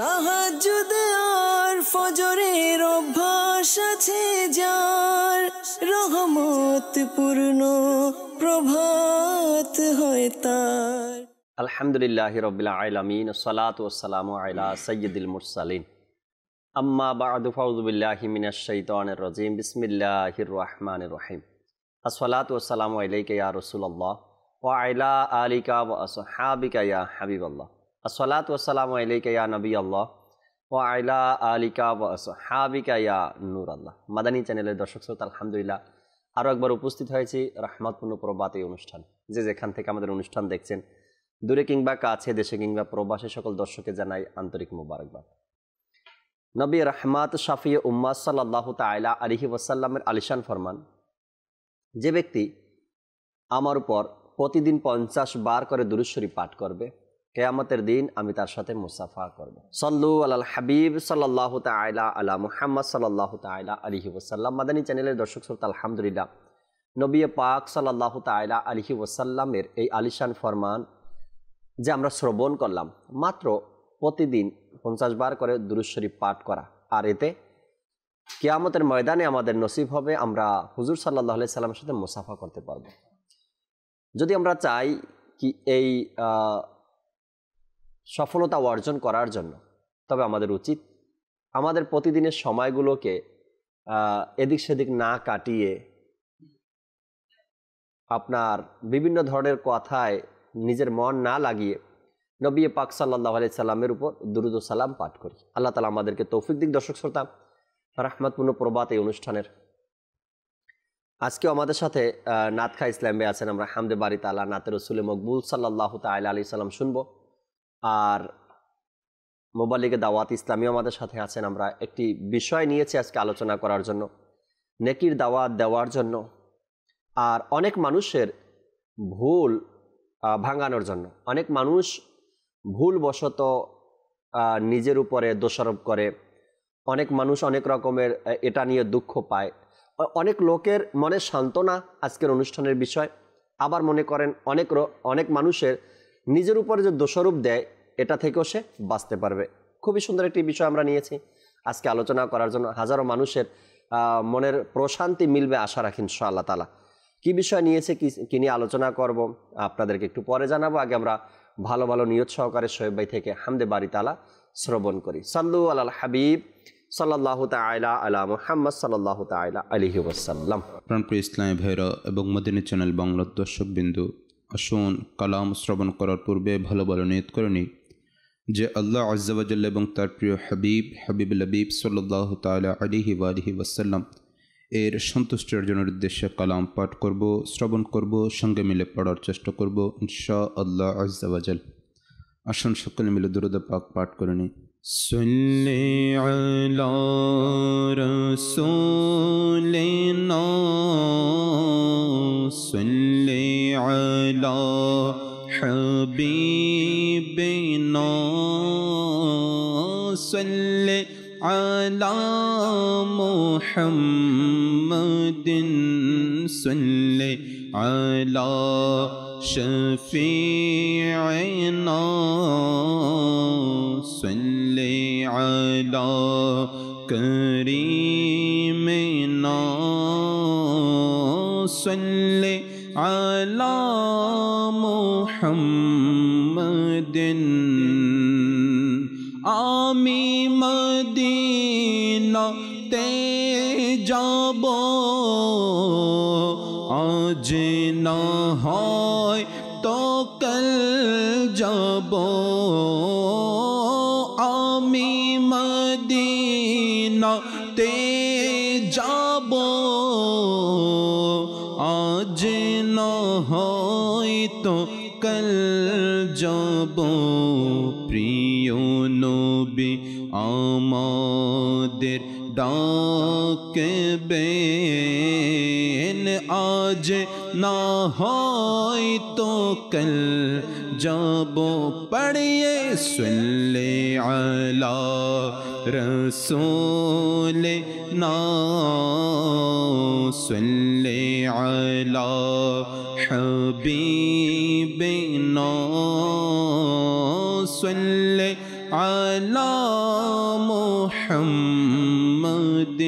তাহাজ্জুদ আর ফজরের অভ্যাস আছে যার, রহমত পূর্ণ প্রভাত হয় তার। আলহামদুলিল্লাহি রাব্বিল আলামিন, আসসালাতু ওয়াসসালামু আলা সাইয়্যিদিল মুরসালিন, আম্মা বা'দু, ফাউযু বিল্লাহি মিনাশ শাইতানির রাজিম, বিসমিল্লাহির রহমানির রহিম। আসসালাতু ওয়াসসালামু আলাইকা ইয়া রাসূলুল্লাহ ওয়া আলা আলিকা ওয়া আসহাবিকা ইয়া হাবিবাল্লাহ। আসসালাতু ওয়াসসালামু আলাইকা ইয়া নবিয়াল্লাহ ওয়া আলা আলিকা ওয়া আসহাবিকা ইয়া নূরাল্লাহ। মাদানী চ্যানেলের দর্শক শ্রোতা, আলহামদুলিল্লাহ আরও একবার উপস্থিত হয়েছি রহমতপূর্ণ প্রভাত এই অনুষ্ঠান। যেখান থেকে আমাদের অনুষ্ঠান দেখছেন, দূরে কিংবা কাছে, দেশে কিংবা প্রবাসী, সকল দর্শকে জানাই আন্তরিক মোবারকবাদ। নবী রহমাত শাফি উম্মাহ সাল্লাল্লাহু তাআলা আলাইহি ওয়াসাল্লামের আলিশান ফরমান, যে ব্যক্তি আমার উপর প্রতিদিন 50 বার করে দুরূদ শরীফ পাঠ করবে, কিয়ামতের দিন আমি তার সাথে মুসাফা করব। সাল্লু আলাল হাবিব সাল্লাল্লাহু তাআলা আলা মুহাম্মদ সাল্লাল্লাহু তাআলা আলাইহি ওয়াসাল্লাম। মাদানী চ্যানেলের দর্শক শ্রোতা, আলহামদুলিল্লাহ নবী পাক সাল্লাল্লাহু তাআলা আলাইহি ওয়াসাল্লামের এই আলিশান ফরমান যে আমরা শ্রবণ করলাম, মাত্র প্রতিদিন 50 বার করে দুরূদ শরীফ পাঠ করা, আর এতে কিয়ামতের ময়দানে আমাদের নসিব হবে আমরা হুজুর সাল্লাল্লাহু আলাইহি সাল্লামের সাথে মুসাফা করতে পারব। যদি আমরা চাই কি এই সফলতা অর্জন করার জন্য, তবে আমাদের উচিত আমাদের প্রতিদিনের সময়গুলোকে এদিক সেদিক না কাটিয়ে আপনার বিভিন্ন ধরনের কথায় নিজের মন না লাগিয়ে নবী পাক সাল্লাল্লাহু আলাইহি সাল্লামের উপর দুরূদ ও সালাম পাঠ করি। আল্লাহ তাআলা আমাদেরকে তৌফিক দিক। দর্শক শ্রোতা, রহমতপূর্ণ প্রভাত এই অনুষ্ঠানের আজকেও আমাদের সাথে নাতখা ইসলাম ভাই আছেন। আমরা হামদে বারি তাআলা নাতে রাসূল মকবুল সাল্লাল্লাহু তাআলা আলাইহি সাল্লাম শুনবো, আর মোবালিগে দাওয়াত ইসলামীও আমাদের সাথে আছেন। আমরা একটি বিষয় নিয়েছি আজকে আলোচনা করার জন্য, নেকির দাওয়াত দেওয়ার জন্য, আর অনেক মানুষের ভুল ভাঙানোর জন্য। অনেক মানুষ ভুলবশত নিজের উপরে দোষারোপ করে, অনেক মানুষ অনেক রকমের এটা নিয়ে দুঃখ পায়। অনেক লোকের মনে সান্ত্বনা আজকের অনুষ্ঠানের বিষয়। আবার মনে করেন অনেক মানুষের নিজের উপরে যে দোষারোপ দেয়, এটা থেকেও সে বাঁচতে পারবে। খুবই সুন্দর একটি বিষয় আমরা নিয়েছি আজকে আলোচনা করার জন্য। হাজারো মানুষের মনের প্রশান্তি মিলবে আশা রাখি ইনশাআল্লাহ তাআলা। কি বিষয় নিয়েছে, কি নিয়ে আলোচনা করব আপনাদেরকে একটু পরে জানাবো। আগে আমরা ভালো ভালো নিয়ত সহকারে শোয়েব ভাই থেকে হামদে বারি তাআলা শ্রবণ করি। সাল্লু আলাল হাবিব সাল্লাল্লাহু তাআলা আলা মুহাম্মদ সাল্লাল্লাহু তাআলা আলাইহি ওয়াসাল্লাম। প্রাণপ্রিয় ইসলামী ভাইরা এবং মাদানী চ্যানেল বাংলার দর্শকবিন্দু, আসুন কালাম শ্রবণ করার পূর্বে ভালো ভালো নিয়ত করে নিই যে আল্লাহ আজ্জা ওয়া জাল্লা এবং তার প্রিয় হাবিবুল হাবিব সাল্লাল্লাহু তাআলা আলাইহি ওয়াসাল্লাম এর সন্তুষ্টি অর্জনের উদ্দেশ্যে কালাম পাঠ করব, শ্রবণ করব, সঙ্গে মিলে পড়ার চেষ্টা করব ইনশাআল্লাহ আজ্জা ওয়া জাল্লা। আসুন সকলে মিলে দুরূদ পাক পাঠ করে নিই। সাল্লি আলা রাসূলিনা, সাল্লি আলা হাবিবিনা, সাল্লি আলা মুহাম্মাদিন, সাল্লি আলা শফিঈনা, সাল্লি আলা করিমিনা, সাল্লি আলা মুহাম্মাদিন। আমি মদিনাতে যাব, আজ না হয় তো কাল যাব। আমি মদিনাতে যাব, আজ না হয় তো কাল যাব। প্রিয় নবী আমাদের ডাকবেন, আজ না হয় তো কাল যাব। পড়িয়ে সাল্লি আলা রাসূলিনা, সাল্লি আলা হাবিবিনা, সাল্লি على محمد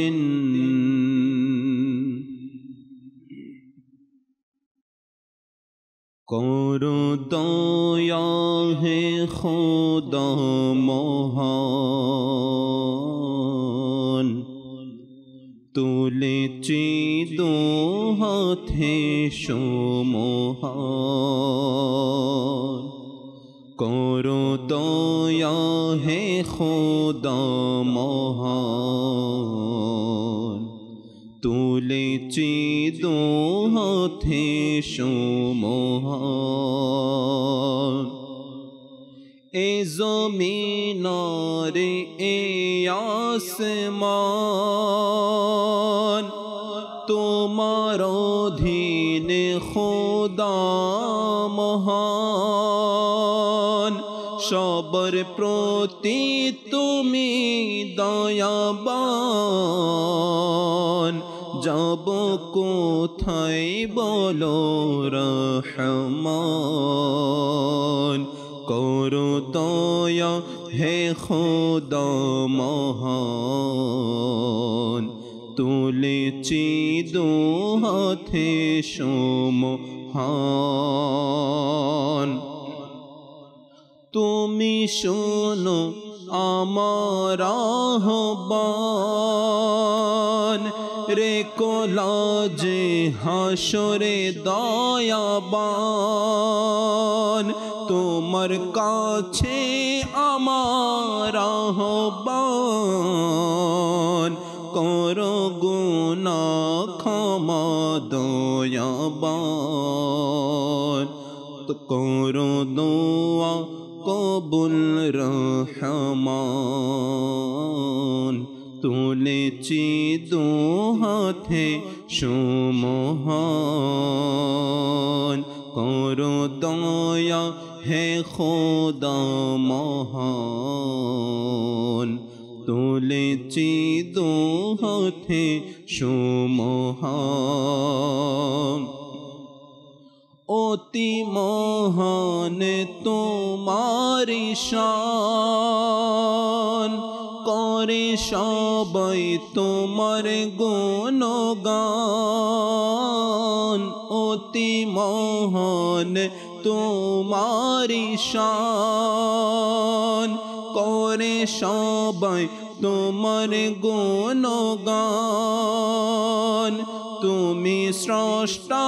করো দয়া হে খোদা মহান তুলেছি দু হাতে সমহান করো দয়া হে খোদা মহান তুলেছি দু হাতে সমহান এ জমিনার এ আসমান তোমার অধীনে খোদা মহান সবার প্রতি তুমি দয়াবান যাব কোথায় বলো রহমান করো দয়া হে খোদা মহান তুলেছি দু হাতে সমহান তুমি শোনো আমার আহ্বান রে কোলাজে হাসরে দয়াবান তোমার কাছে আমার আহ্বান করো গুনাহ ক্ষমা দয়াবান করো দোয়া কবুল রহমান তুলেছি দু হাতে সমহান করো দয়া হে খোদা মহান তুলেছি দু হাতে সমহান অতি মহান তোমারি শান করে সবাই তোমার গুণগান অতি মহান তোমারি শান করে সবাই তোমার গুণগান তুমি স্রষ্টা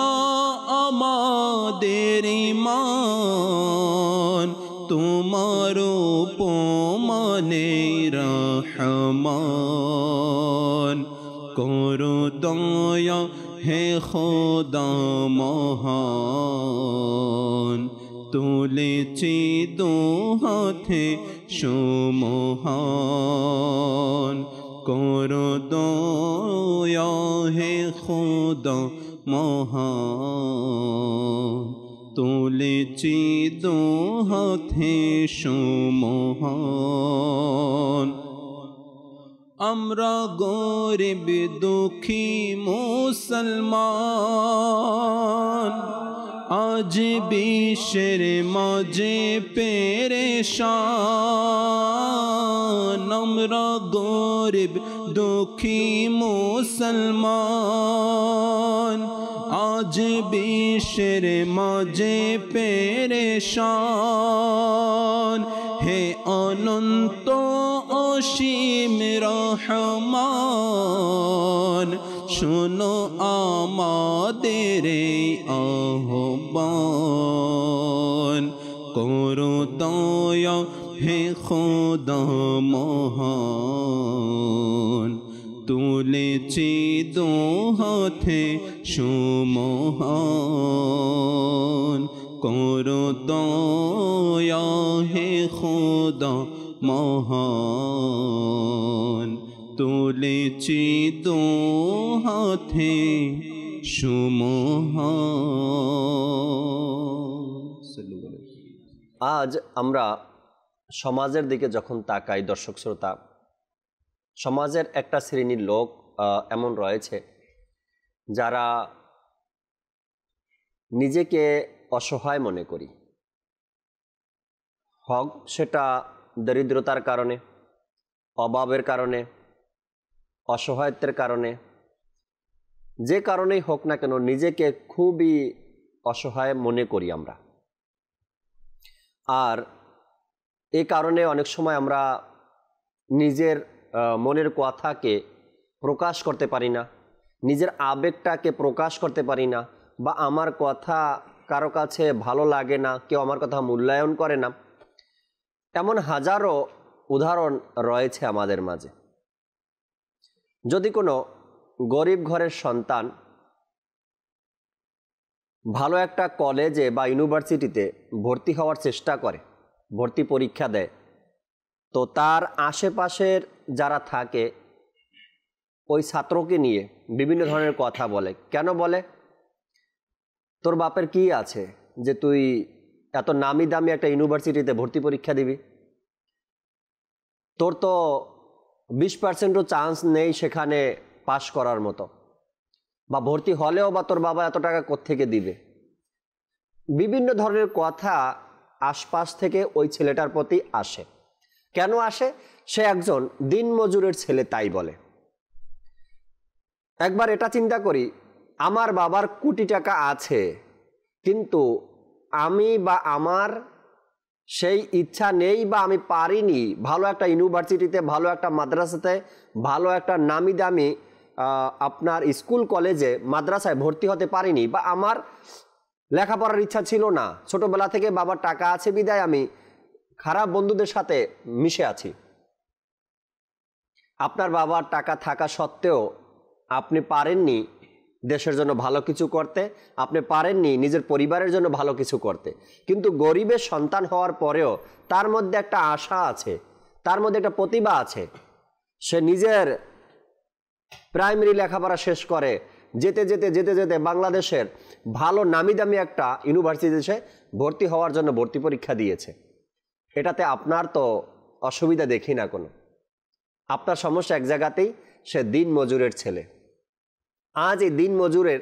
আমাদের ঈমান তোমার উপমানে রহমান করো দয়া হে খোদা মহান তুলেছি দু হাতে সমহান করো দয়া হে খোদা মহান তুলেছি দু হাতে সমহান আমরা গরিব দুঃখী মুসলমান আজ বিশ্বের মাঝে পেরেশান আমরা গরিব দুঃখী মুসলমান আজ বিশ্বের মাঝে পেরেশান হে অনন্ত অসীম রহমান শোনো আমাদের আহ্বান করো দয়া হে খোদা মহান তুলেছি দু হাতে সমহান করো দয়া হে খোদা মহান তুলেছি দু হাতে সমহান। আজ আমরা সমাজের দিকে যখন তাকাই দর্শক শ্রোতা, সমাজের একটা শ্রেণীর লোক এমন রয়েছে যারা নিজেকে অসহায় মনে করি, হক সেটা দরিদ্রতার কারণে, অভাবের কারণে, অসহায়ত্বের কারণে, যে কারণেই হোক না কেন নিজেকে খুবই অসহায় মনে করি আমরা। আর এই কারণে অনেক সময় আমরা নিজের মনের কথাকে প্রকাশ করতে পারি না, নিজের আবেগটাকে প্রকাশ করতে পারি না, বা আমার কথা কারো কাছে ভালো লাগে না, কেউ আমার কথা মূল্যায়ন করে না। এমন হাজারো উদাহরণ রয়েছে আমাদের মাঝে। যদি কোনো গরিব ঘরের সন্তান ভালো একটা কলেজে বা ইউনিভার্সিটিতে ভর্তি হওয়ার চেষ্টা করে, ভর্তি পরীক্ষা দেয়, তো তার আশেপাশের যারা থাকে ওই ছাত্রকে নিয়ে বিভিন্ন ধরনের কথা বলে। কেন বলে? তোর বাপের কি আছে যে তুই এত নামি দামি একটা ইউনিভার্সিটিতে ভর্তি পরীক্ষা দিবি? তোর তো 20%ও চান্স নেই সেখানে পাশ করার মতো, বা ভর্তি হলেও বা তোর বাবা এত টাকা কোত্থেকে দিবে? বিভিন্ন ধরনের কথা আশপাশ থেকে ওই ছেলেটার প্রতি আসে। কেন আসে? সে একজন দিনমজুরের ছেলে, তাই বলে। একবার এটা চিন্তা করি, আমার বাবার কোটি টাকা আছে, কিন্তু আমি বা আমার সেই ইচ্ছা নেই, বা আমি পারিনি ভালো একটা ইউনিভার্সিটিতে, ভালো একটা মাদ্রাসাতে, ভালো একটা নামি দামি আপনার স্কুল কলেজে মাদ্রাসায় ভর্তি হতে পারিনি, বা আমার লেখাপড়ার ইচ্ছা ছিল না, ছোটবেলা থেকে বাবার টাকা আছে বিদায় আমি খারাপ বন্ধুদের সাথে মিশে আছি। আপনার বাবার টাকা থাকা সত্ত্বেও আপনি পারেননি দেশের জন্য ভালো কিছু করতে, আপনি পারেননি নিজের পরিবারের জন্য ভালো কিছু করতে। কিন্তু গরিবের সন্তান হওয়ার পরেও তার মধ্যে একটা আশা আছে, তার মধ্যে একটা প্রতিভা আছে। সে নিজের প্রাইমারি লেখাপড়া শেষ করে যেতে যেতে যেতে যেতে বাংলাদেশের ভালো নামি দামি একটা ইউনিভার্সিটিতে সে ভর্তি হওয়ার জন্য ভর্তি পরীক্ষা দিয়েছে। এটাতে আপনার তো অসুবিধা দেখি না কোনো। আপনার সমস্যা এক জায়গাতেই, সে দিন মজুরের ছেলে। আজ এই দিন মজুরের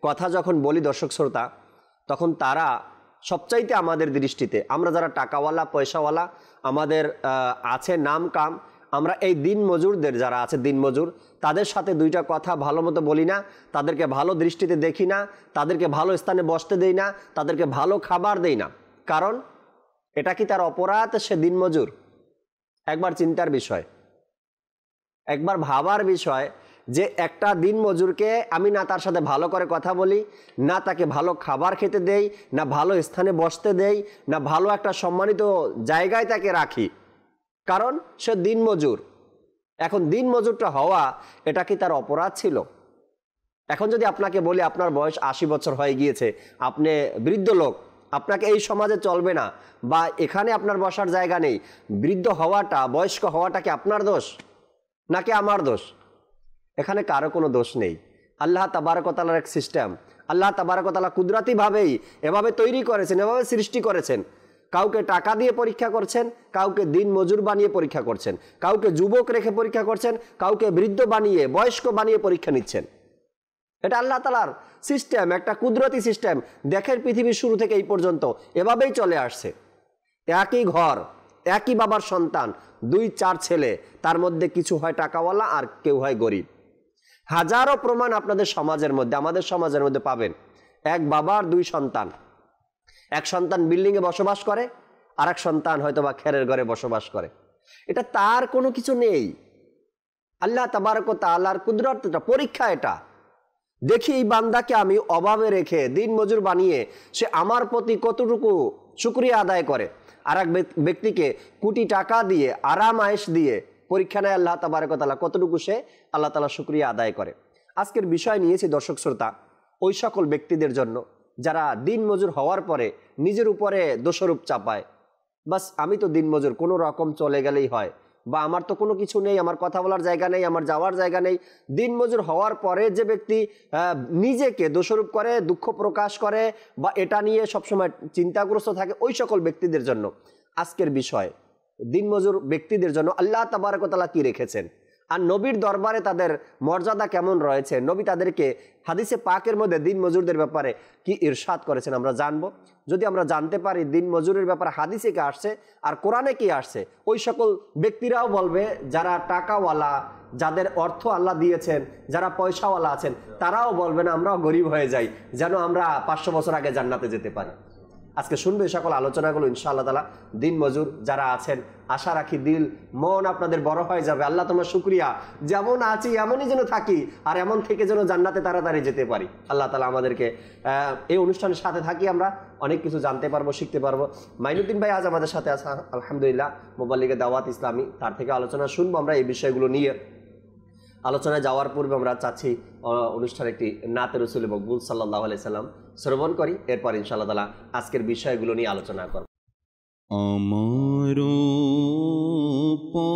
কথা যখন বলি দর্শক শ্রোতা, তখন তারা সবচাইতে আমাদের দৃষ্টিতে, আমরা যারা টাকাওয়ালা পয়সাওয়ালা, আমাদের আছে নাম কাম, আমরা এই দিন মজুরদের যারা আছে দিন মজুর, তাদের সাথে দুইটা কথা ভালো মতো বলি না, তাদেরকে ভালো দৃষ্টিতে দেখি না, তাদেরকে ভালো স্থানে বসতে দেই না, তাদেরকে ভালো খাবার দেই না। কারণ এটা কি তার অপরাধ? সে দিন মজুর। একবার চিন্তার বিষয়, একবার ভাবার বিষয় যে একটা দিন মজুরকে আমি না তার সাথে ভালো করে কথা বলি, না তাকে ভালো খাবার খেতে দেই, না ভালো স্থানে বসতে দেই, না ভালো একটা সম্মানিত জায়গায় তাকে রাখি, কারণ সে দিন মজুর। এখন দিন মজুরটা হওয়া এটা কি তার অপরাধ ছিল? এখন যদি আপনাকে বলি আপনার বয়স 80 বছর হয়ে গিয়েছে, আপনি বৃদ্ধ লোক, আপনাকে এই সমাজে চলবে না, বা এখানে আপনার বসার জায়গা নেই, বৃদ্ধ হওয়াটা, বয়স্ক হওয়াটা কি আপনার দোষ নাকি আমার দোষ? এখানে কারো কোনো দোষ নেই। আল্লাহ তাবারক ওয়া তাআলার এক সিস্টেম, আল্লাহ তাবারক ওয়া তাআলা কুদরতিভাবেই এভাবে তৈরি করেছেন, এভাবে সৃষ্টি করেছেন। কাউকে টাকা দিয়ে পরীক্ষা করছেন, কাউকে দিন মজুর বানিয়ে পরীক্ষা করছেন, কাউকে যুবক রেখে পরীক্ষা করছেন, কাউকে বৃদ্ধ বানিয়ে বয়স্ক বানিয়ে পরীক্ষা নিচ্ছেন। এটা আল্লাহ তাআলার সিস্টেম, একটা কুদরতি সিস্টেম। দেখেন পৃথিবীর শুরু থেকে এই পর্যন্ত এভাবেই চলে আসছে। একই ঘর, একই বাবার সন্তান, 2-4 ছেলে, তার মধ্যে কিছু হয় টাকাওয়ালা আর কেউ হয় গরিব। হাজারো প্রমাণ আপনাদের সমাজের মধ্যে, আমাদের সমাজের মধ্যে পাবেন। এক বাবার 2 সন্তান, এক সন্তান বিল্ডিংয়ে বসবাস করে, আর এক সন্তান হয়তো বা খেরের ঘরে বসবাস করে। এটা তার কোনো কিছু নেই, আল্লাহ তাবারক ওয়া তাআলার কুদরত, পরীক্ষা এটা। দেখি এই বান্দাকে আমি অভাবে রেখে দিন মজুর বানিয়ে সে আমার প্রতি কতটুকু শুকরিয়া আদায় করে, আর এক ব্যক্তিকে কোটি টাকা দিয়ে আরাম আয়েশ দিয়ে পরীক্ষা নেয় আল্লাহ তাবারক ওয়া তাআলা, কতটুকু সে আল্লাহ তাআলা শুকরিয়া আদায় করে। আজকের বিষয় নিয়েছি দর্শক শ্রোতা ওই সকল ব্যক্তিদের জন্য যারা দিন মজুর হওয়ার পরে নিজের উপরে দোষারোপ চাপায়, বাস আমি তো দিন মজুর, কোনো রকম চলে গেলেই হয়, বা আমার তো কোনো কিছু নেই, আমার কথা বলার জায়গা নেই, আমার যাওয়ার জায়গা নেই। দিন মজুর হওয়ার পরে যে ব্যক্তি নিজেকে দোষারোপ করে, দুঃখ প্রকাশ করে, বা এটা নিয়ে সবসময় চিন্তাগ্রস্ত থাকে, ওই সকল ব্যক্তিদের জন্য আজকের বিষয়। দিন মজুর ব্যক্তিদের জন্য আল্লাহ তাবারক ওয়া তাআলা কি রেখেছেন, আর নবীর দরবারে তাদের মর্যাদা কেমন রয়েছে, নবী তাদেরকে হাদিসে পাকের মধ্যে দিন মজুরদের ব্যাপারে কি ইরশাদ করেছেন আমরা জানবো। যদি আমরা জানতে পারি দিন মজুরের ব্যাপারে হাদিসে কি আসছে আর কোরআনে কি আসছে, ওই সকল ব্যক্তিরাও বলবে, যারা টাকাওয়ালা, যাদের অর্থ আল্লাহ দিয়েছেন, যারা পয়সাওয়ালা আছেন, তারাও বলবে না আমরাও গরিব হয়ে যাই, যেন আমরা 500 বছর আগে জান্নাতে যেতে পারি। আজকে শুনবে সকল আলোচনাগুলো ইনশাআল্লাহ তাআলা। দিন মজুর যারা আছেন, আশা রাখি দিল মন আপনাদের বড় হয়ে যাবে। আল্লাহ তোমার শুকরিয়া, যেমন আছি এমনই যেন থাকি, আর এমন থেকে যেন জান্নাতে তাড়াতাড়ি যেতে পারি। আল্লাহ তাআলা আমাদেরকে এই অনুষ্ঠানের সাথে থাকি, আমরা অনেক কিছু জানতে পারবো, শিখতে পারবো। মাইনুদ্দিন ভাই আজ আমাদের সাথে আছে আলহামদুলিল্লাহ, মুবাল্লিগে দাওয়াত ইসলামী, তার থেকে আলোচনা শুনবো আমরা এই বিষয়গুলো নিয়ে। আলোচনায় যাওয়ার পূর্বে আমরা চাচ্ছি অনুষ্ঠানে একটি নাতে রাসূল মকবুল সাল্লাল্লাহু আলাইহি সাল্লাম শ্রবণ করি, এরপর ইনশাআল্লাহ তাআলা আজকের বিষয়গুলো নিয়ে আলোচনা করব। আমার উপর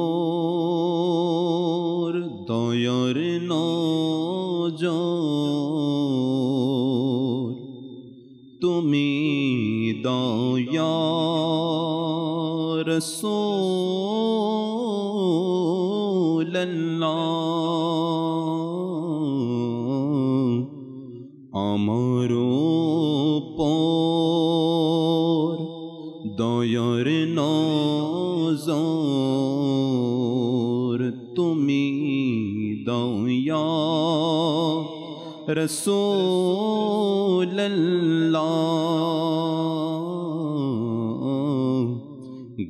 দয়ার নজর, তুমি দয়া রাসূলুল্লাহ, আমার উপর দয়ার নজর, তুমি দয়া রাসূলুল্লাহ,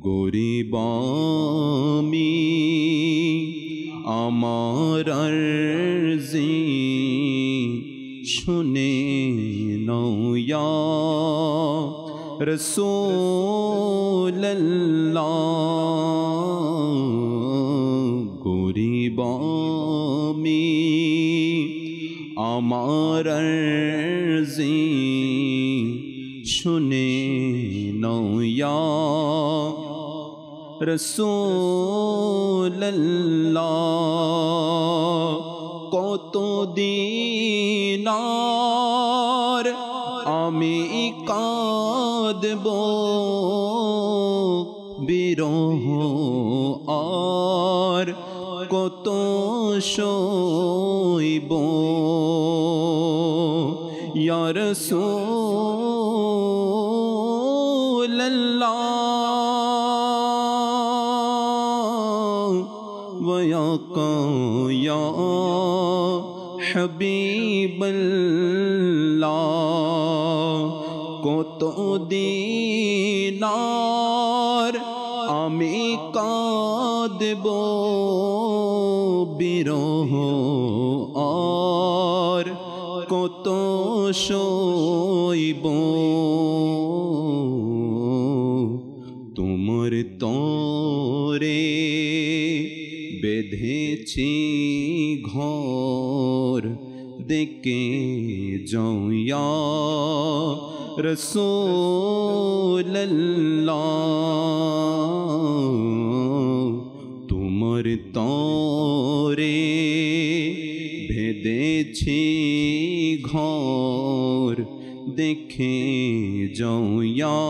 গরিব আমি আমার আরজি শুনে নয়া রাসূলুল্লাহ, গরিব আমি আমার আরজি শুনে নয়া রাসূলুল্লাহ, কতদিন আর আমি কাঁদব বিরহ আর কত সইব ইয়া রাসূলুল্লাহ ওয়া হাবিবাল্লাহ, কতদিন আর আমি কাঁদব বিরহ আর কত সইব, তোমার তরে বেঁধেছি ঘর, দেখে জয়া রাসূলুল্লাহ, তোমার তরে বেঁধেছি ঘর, দেখে জয়া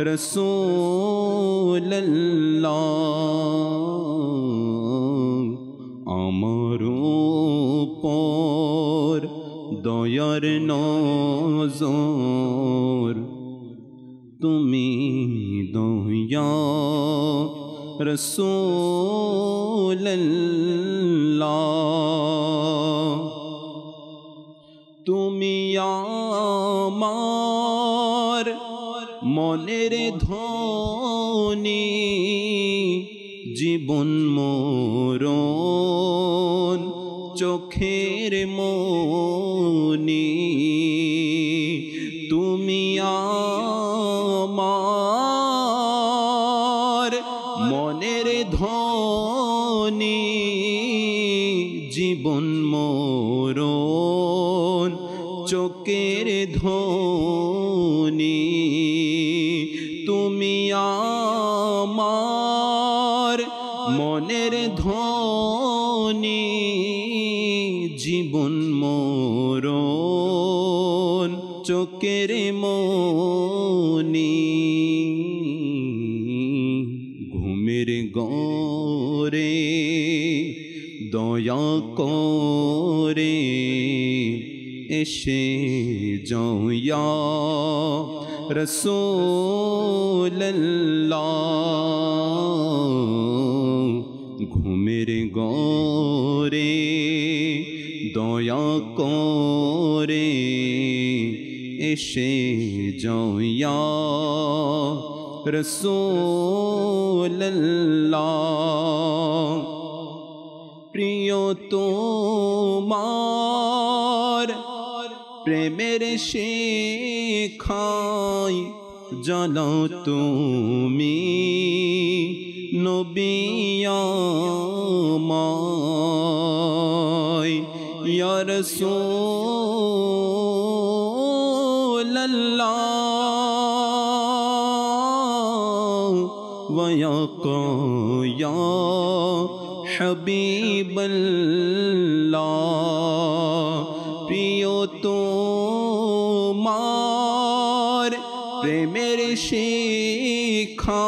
রাসূলুল্লাহ, আমার উপর দয়ার নজর, তুমি দয়া রাসূলুল্লাহ, তুমি আমার মনের ধ্বনি, জীবন মরণ চোখের মনি, তুমি আমার মনের ধ্বনি, জীবন মরণ চোখের ধ্বনি, তুমি আমার মনের ধ্বনি, জীবন মরণ চোখের মনি, ঘুমের করে দয়া করে এসে যাও ইয়া রাসূলুল্লাহ ঘুমের ঘরে দয়া করে এসে যাও ইয়া রাসূলুল্লাহ প্রিয় তোমার প্রেমের শিখায় জ্বালাও তুমি নবী আমায় ইয়া রাসূলুল্লাহ ওয়া ইয়া হাবিবাল্লাহ প্রিয় তোমার প্রেমের শিখায়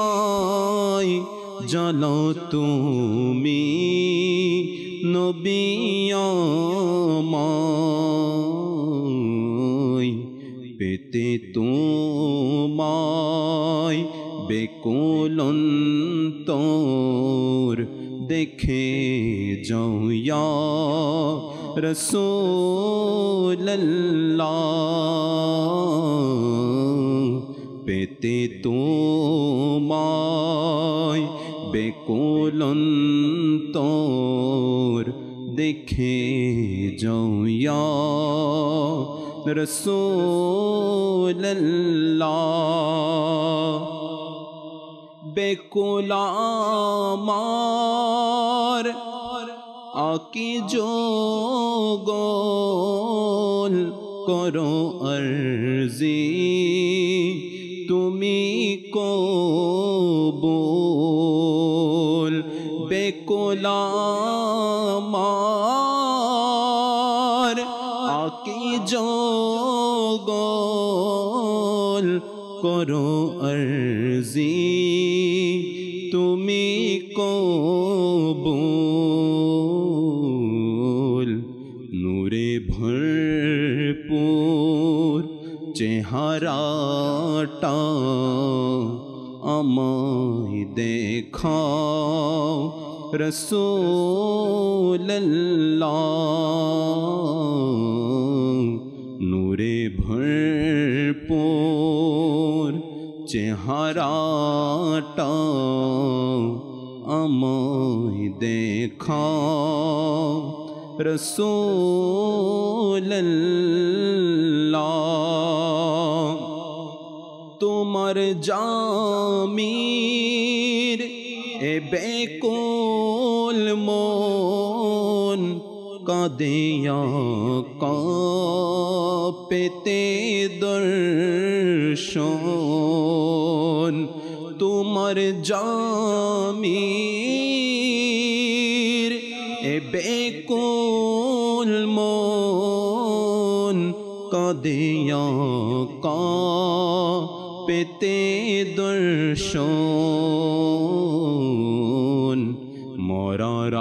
জ্বালাও তুমি নবী আমায় পেতে তোমায় বেকুল অন্তর দেখে যাও ইয়া রাসূলুল্লাহ পেতে তোমায় বেকুল অন্তর দেখে যাও ইয়া রাসূলুল্লাহ বেকুল আমার আকি যোগল করো আরজি তুমি কবুল বেকুল আমার আকি যোগল করো আরজি তুমি কবুল নূরে ভরপুর চেহারাটা আমায় দেখাও রাসূলুল্লাহ নূরে ভরপুর চেহারাটা আমায় দেখাও রাসূলুল্লাহ তোমার জামির এ বেকুল মন কাঁদিয়া কাঁপতে দর্শন তোমার জামির এ বেকুল মন কাঁদিয়া কাঁপতে দর্শন মরার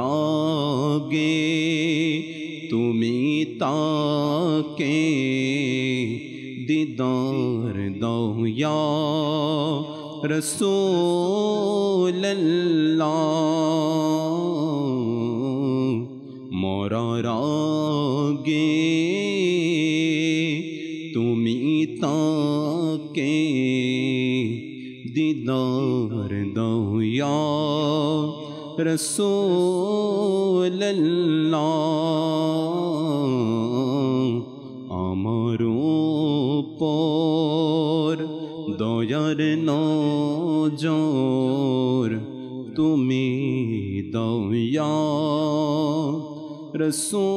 আগে তুমি তাকে দিদার দাও ইয়া রাসূলুল্লাহ মরার আগে তুমি তাকে দিদার দাও ইয়া রাসূলুল্লাহ আমার উপর দয়ার নজর তুমি দাও ইয়া রাসূলুল্লাহ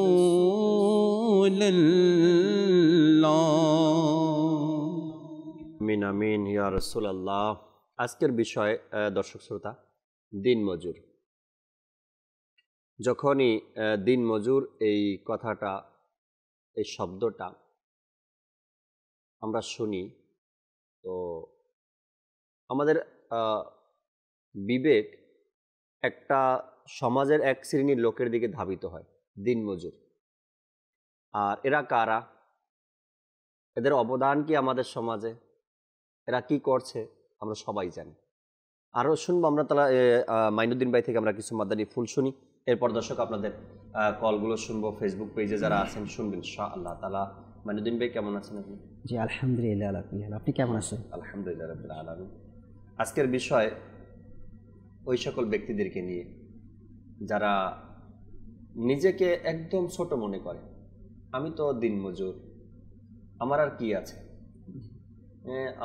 আমিন আমিন ইয়া রাসূলুল্লাহ। আজকের বিষয় দর্শক শ্রোতা দিনমজুর। যখনই দিনমজুর এই কথাটা, এই শব্দটা আমরা শুনি, তো আমাদের বিবেক একটা সমাজের এক শ্রেণীর লোকের দিকে ধাবিত হয়, দিনমজুর। আর এরা কারা, এদের অবদান কি আমাদের সমাজে, এরা কি করছে আমরা সবাই জানি। আরও শুনবো আমরা তারা মাইনুদ্দিন ভাই থেকে আমরা কিছু মাদানী ফুল শুনি, এরপর দর্শক আপনাদের কলগুলো শুনবো, ফেসবুক পেজে যারা আছেন শুনবেন ইনশাআল্লাহ তাআলা। মাইনুদ্দিন ভাই কেমন আছেন আপনি? জি আলহামদুলিল্লাহ, আপনি কেমন আছেন? আলহামদুলিল্লাহ রাব্বিল আলামিন। আজকের বিষয় ওই সকল ব্যক্তিদেরকে নিয়ে যারা নিজেকে একদম ছোট মনে করে, আমি তো দিনমজুর, আমার আর কি আছে,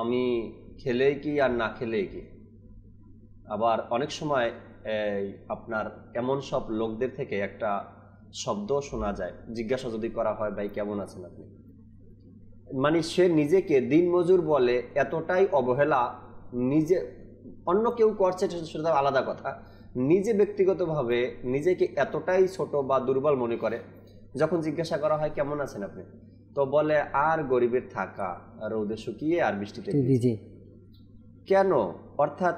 আমি খেলেই কি আর না খেলেই কি। আবার অনেক সময় আপনার এমন সব লোকদের থেকে একটা শব্দ শোনা যায়, জিজ্ঞাসা যদি করা হয় ভাই কেমন আছেন আপনি, মানে সে নিজেকে দিনমজুর বলে, এতটাই অবহেলা নিজে, অন্য কেউ করছে সেটা আলাদা কথা, নিজে ব্যক্তিগতভাবে নিজেকে এতটাই ছোট বা দুর্বল মনে করে, যখন জিজ্ঞাসা করা হয় কেমন আছেন আপনি, তো বলে আর গরিবের থাকা, রোদে শুকিয়ে আর বৃষ্টিতে ভিজে। কেন? অর্থাৎ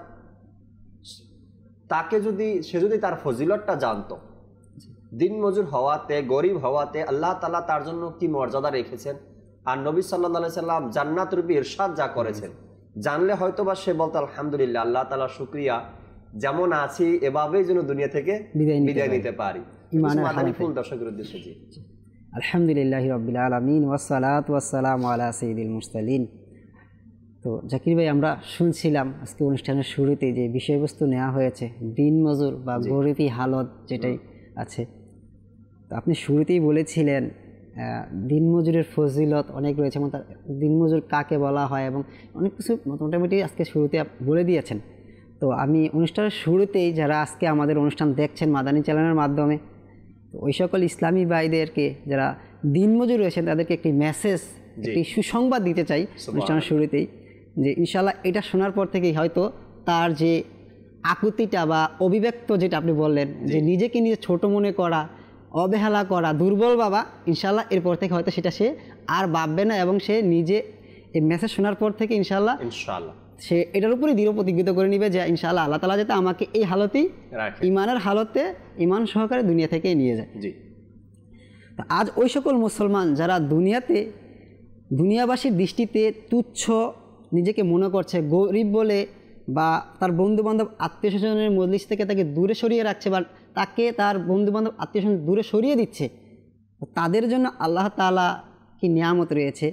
তাকে যদি সে যদি তার ফজিলতটা জানতো, দিনমজুর হওয়াতে, গরিব হওয়াতে আল্লাহ তাআলা তার জন্য কি মর্যাদা রেখেছেন, আর নবী সাল্লাল্লাহু আলাইহি সাল্লাম জান্নাত রূপী ইরশাদ যা করেছেন, জানলে হয়তোবা সে বলতো আলহামদুলিল্লাহ, আল্লাহ তাআলার শুকরিয়া, যেমন আছি এভাবেই যেন দুনিয়া থেকে বিদায় নিতে পারি। মাদানী ফুল দর্শকের উদ্দেশ্যে। জি আলহামদুলিল্লাহি রাব্বিল আলামিন ওয়াসসালাতু ওয়াসসালামু আলা সাইয়্যিদিল মুরসালিন। তো জাকির ভাই, আমরা শুনছিলাম আজকে অনুষ্ঠানের শুরুতে যে বিষয়বস্তু নেওয়া হয়েছে দিনমজুর বা গরিবী হালত যেটাই আছে, তো আপনি শুরুতেই বলেছিলেন দিনমজুরের ফজিলত অনেক রয়েছে, এবং তার দিনমজুর কাকে বলা হয় এবং অনেক কিছু মোটামুটি আজকে শুরুতে বলে দিয়েছেন। তো আমি অনুষ্ঠানের শুরুতেই যারা আজকে আমাদের অনুষ্ঠান দেখছেন মাদানী চ্যানেলের মাধ্যমে, তো ওই সকল ইসলামী ভাইদেরকে যারা দিনমজুর রয়েছেন তাদেরকে একটি মেসেজ, একটি সুসংবাদ দিতে চাই অনুষ্ঠানের শুরুতেই, যে ইনশাআল্লাহ এটা শোনার পর থেকেই হয়তো তার যে আকুতিটা বা অভিব্যক্ত যেটা আপনি বললেন, যে নিজেকে নিজে ছোট মনে করা, অবহেলা করা, দুর্বল বাবা, ইনশাআল্লাহ এরপর থেকে হয়তো সেটা সে আর ভাববে না, এবং সে নিজে এই মেসেজ শোনার পর থেকে ইনশাআল্লাহ সে এটার উপরই দৃঢ় প্রতিজ্ঞিত করে নিবে যে ইনশাআল্লাহ আল্লাহ তাআলা যাতে আমাকে এই হালতেই, ইমানের হালতে, ইমান সহকারে দুনিয়া থেকে নিয়ে যায়। তো আজ ওই সকল মুসলমান যারা দুনিয়াবাসীর দৃষ্টিতে তুচ্ছ নিজেকে মনে করছে, গরিব বলে, বা তার বন্ধুবান্ধব আত্মীয় স্বজনের মজলিস থেকে তাকে দূরে সরিয়ে রাখছে, বা তাকে তার বন্ধুবান্ধব আত্মীয় স্বজন দূরে সরিয়ে দিচ্ছে, তাদের জন্য আল্লাহ তাআলা কি নিয়ামত রয়েছে।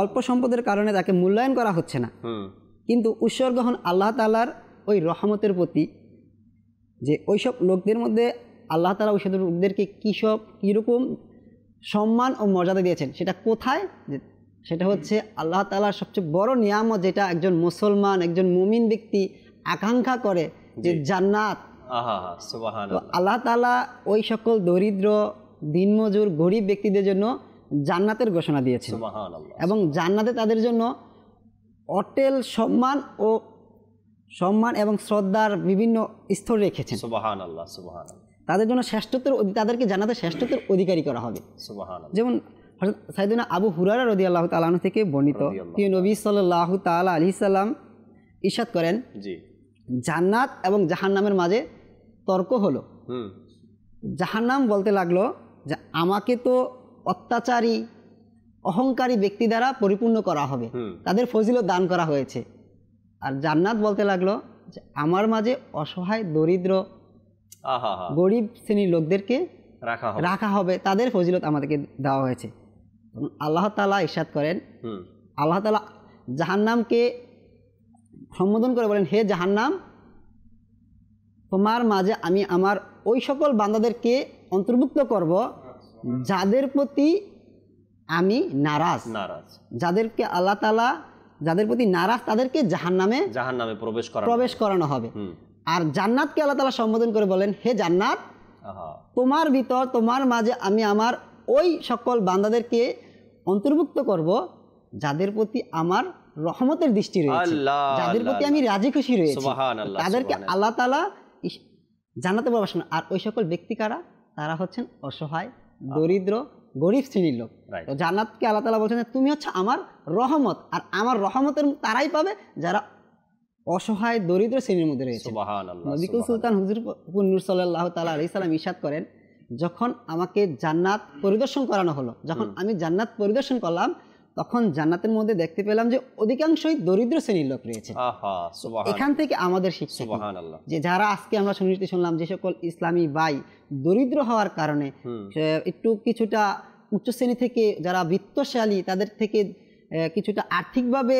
অল্প সম্পদের কারণে তাকে মূল্যায়ন করা হচ্ছে না, কিন্তু উৎসর্গ হন আল্লাহ তাআলার ওই রহমতের প্রতি, যে ওইসব লোকদের মধ্যে আল্লাহ তাআলা ওই সব লোকদেরকে কীরকম সম্মান ও মর্যাদা দিয়েছেন। সেটা কোথায়? সেটা হচ্ছে আল্লাহ তাআলার সবচেয়ে বড় নিয়ামত, যেটা একজন মুসলমান, একজন মুমিন ব্যক্তি আকাঙ্ক্ষা করে, যে জান্নাত। আল্লাহ তাআলা ওই সকল দরিদ্র, দিনমজুর, গরিব ব্যক্তিদের জন্য জান্নাতের ঘোষণা দিয়েছেন, এবং জান্নাতে তাদের জন্য অটেল সম্মান এবং শ্রদ্ধার বিভিন্ন স্তর রেখেছেন। তাদের জন্য তাদেরকে জান্নাতের শ্রেষ্ঠত্বের অধিকারী করা হবে। যেমন সাইয়েদনা আবু হুরায়রা রাদিয়াল্লাহু তাআলা আনহু থেকে বর্ণিত, প্রিয় নবী সাল্লাল্লাহু তাআলা আলাইহি সাল্লাম ইরশাদ করেন, জান্নাত এবং জাহান্নামের মাঝে তর্ক হলো। জাহান্নাম বলতে লাগলো যে আমাকে তো অত্যাচারী, অহংকারী ব্যক্তি দ্বারা পরিপূর্ণ করা হবে, তাদের ফজিলত দান করা হয়েছে। আর জান্নাত বলতে লাগলো যে আমার মাঝে অসহায়, দরিদ্র, গরিব শ্রেণীর লোকদেরকে রাখা হবে, তাদের ফজিলত আমাদেরকে দেওয়া হয়েছে। আল্লাহ তাআলা ইরশাদ করেন, আল্লাহ তাআলা জাহান্নামকে সম্বোধন করে বলেন, হে জাহান্নাম, তোমার মাঝে আমি আমার ওই সকল বান্দাদেরকে অন্তর্ভুক্ত করব যাদের প্রতি আমি নারাজ, যাদেরকে আল্লাহ তাআলা যাদের প্রতি নারাজ, তাদেরকে জাহান্নামে প্রবেশ করানো হবে। আর জান্নাতকে আল্লাহ তাআলা সম্বোধন করে বলেন, হে জান্নাত, তোমার ভিতর, তোমার মাঝে আমি আমার ওই সকল বান্দাদেরকে অন্তর্ভুক্ত করব যাদের প্রতি আমার রহমতের দৃষ্টি রয়েছে, যাদের প্রতি আমি রাজি খুশি রয়েছি, তাদেরকে আল্লাহ তাআলা জান্নাতে প্রবেশ করান। আর ওই সকল ব্যক্তি কারা? তারা হচ্ছেন অসহায়, দরিদ্র, গরিব শ্রেণীর লোক। তো জান্নাতকে আল্লাহ তাআলা বলছেন তুমি হচ্ছে আমার রহমত, আর আমার রহমতের তারাই পাবে যারা অসহায় দরিদ্র শ্রেণীর মধ্যে রয়েছে। সুবহানাল্লাহ। নবী সুলতান হুজুর নূর সাল্লাল্লাহু তাআলা আলাইহি সাল্লাম ইরশাদ করেন, যখন আমাকে জান্নাত পরিদর্শন করানো হলো, যখন আমি জান্নাত পরিদর্শন করলাম, তখন জান্নাতের মধ্যে দেখতে পেলাম যে অধিকাংশই দরিদ্র শ্রেণীর লোক রয়েছে। এখান থেকে আমাদের শিক্ষা যে যারা আজকে আমরা শুনলাম যে সকল ইসলামী ভাই দরিদ্র হওয়ার কারণে একটু কিছুটা উচ্চ শ্রেণী থেকে যারা বিত্তশালী তাদের থেকে কিছুটা আর্থিকভাবে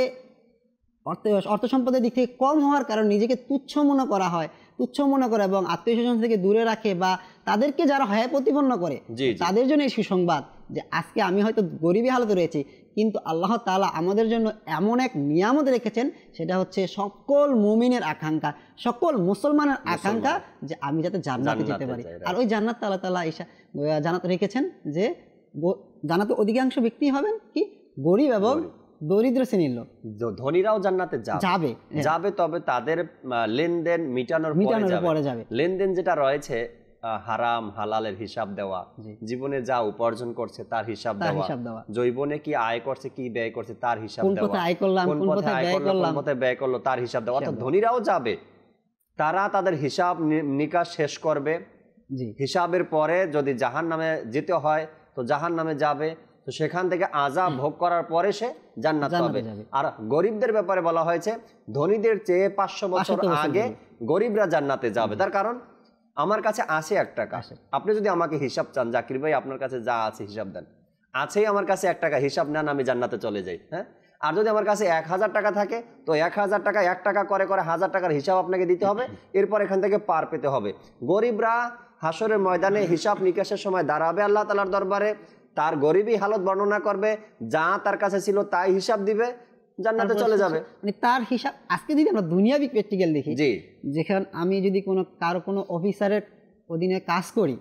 অর্থ সম্পদের দিক থেকে কম হওয়ার কারণে নিজেকে তুচ্ছ মনে করা হয়, তুচ্ছ মনে করে এবং আত্মীয় স্বজন থেকে দূরে রাখে বা তাদেরকে যারা হ্যায় প্রতিপন্ন করে, তাদের জন্য এই সুসংবাদ যে আজকে আমি হয়তো গরিবী হালতে রয়েছি, কিন্তু আল্লাহ তাআলা আমাদের জন্য এমন এক নিয়ামত রেখেছেন, সেটা হচ্ছে সকল মুমিনের আকাঙ্ক্ষা, সকল মুসলমানের আকাঙ্ক্ষা যে আমি যাতে জান্নাতে যেতে পারি। আর ওই জান্নাত আল্লাহ তাআলা জান্নাত রেখেছেন যে জান্নাতে অধিকাংশ ব্যক্তি হবেন কি গরিব এবং দরিদ্র শ্রেণীর লোক। ধনীরাও জান্নাতে যাবে, তবে তাদের লেনদেন মিটানোর পরে যাবে। লেনদেন যেটা রয়েছে হারাম হালালের হিসাব দেওয়া, জীবনে যা উপার্জন করছে তার হিসাব দেওয়া, জৈবনে কি আয় করছে কি ব্যয় করছে তার হিসাব দেওয়া, কোন পথে আয় করলাম কোন পথে ব্যয় করলো তার হিসাব দেওয়া। অর্থাৎ ধনীরাও যাবে, তারা তাদের হিসাব নিকাশ শেষ করবে। হিসাবের পরে যদি জাহান্নামে যেতে হয় তো জাহান্নামে যাবে, তো সেখান থেকে আযাব ভোগ করার পরে সে জান্নাত পাবে। আর গরিবদের ব্যাপারে বলা হয়েছে ধনীদের চেয়ে 500 বছর আগে গরিবরা জান্নাতে যাবে। তার কারণ আমার কাছে আছে 1 টাকা, আপনি যদি আমাকে হিসাব চান, জাকির ভাই আপনার কাছে যা আছে হিসাব দেন, আছেই আমার কাছে 1 টাকা, হিসাব নেন, আমি জান্নাতে চলে যাই। হ্যাঁ, আর যদি আমার কাছে 1000 টাকা থাকে তো 1000 টাকা 1 টাকা করে 1000 টাকার হিসাব আপনাকে দিতে হবে, এরপর এখান থেকে পার পেতে হবে। গরিবরা হাসরের ময়দানে হিসাব নিকাশের সময় দাঁড়াবে আল্লাহ তাআলার দরবারে, তার গরিবী হালত বর্ণনা করবে, যা তার কাছে ছিল তাই হিসাব দিবে, জান্নাতে চলে যাবে। মানে তার হিসাব আজকে যদি আমরা দুনিয়াবি প্র্যাকটিক্যাল দেখি, যেখানে আমি যদি কারো কোনো অফিসারের অধীনে কাজ করি,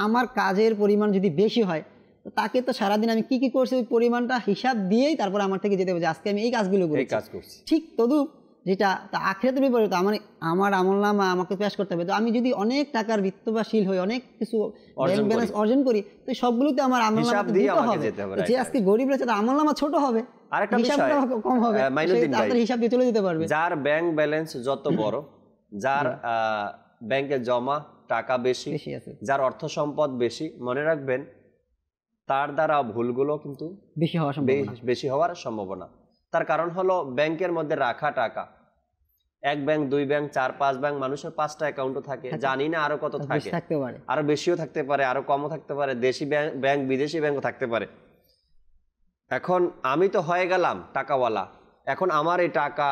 আমার কাজের পরিমাণ যদি বেশি হয়, তো তাকে তো সারাদিন আমি কি কি করছি ওই পরিমাণটা হিসাব দিয়েই তারপর আমার থেকে যেতে হবে যে আজকে আমি এই কাজগুলো করছি। ঠিক তদুপ যেটা আখিরাতের বিপরীত, আমার আমলনামা আমাকে পেশ করতে হবে। তো আমি যদি অনেক টাকার বিত্তবাশীল হই, অনেক কিছু ব্যাংক ব্যালেন্স অর্জন করি, তো সবগুলোতে আমার আমলনামা দিতে হবে। যে আজকে গরিব রয়েছে তার আমলনামা ছোট হবে, আরেকটা বিষয় কম হবে, তার হিসাব দিয়ে চলে যেতে পারবে। যার ব্যাংক ব্যালেন্স যত বড়, যার ব্যাংকে জমা টাকা বেশি আছে, যার অর্থ সম্পদ বেশি, মনে রাখবেন তার দ্বারা ভুলগুলো কিন্তু বেশি হওয়ার সম্ভাবনা। তার কারণ হলো ব্যাংকের মধ্যে রাখা টাকা, 1 ব্যাংক 2 ব্যাংক 4 5 ব্যাংক, মানুষের 5টা অ্যাকাউন্টও থাকে, জানি না আরো কত থাকে, আরো বেশিও থাকতে পারে, আরো কমও থাকতে পারে, দেশি ব্যাংক বিদেশি ব্যাংকও থাকতে পারে। এখন আমি তো হয়ে গেলাম টাকাওয়ালা, এখন আমার এই টাকা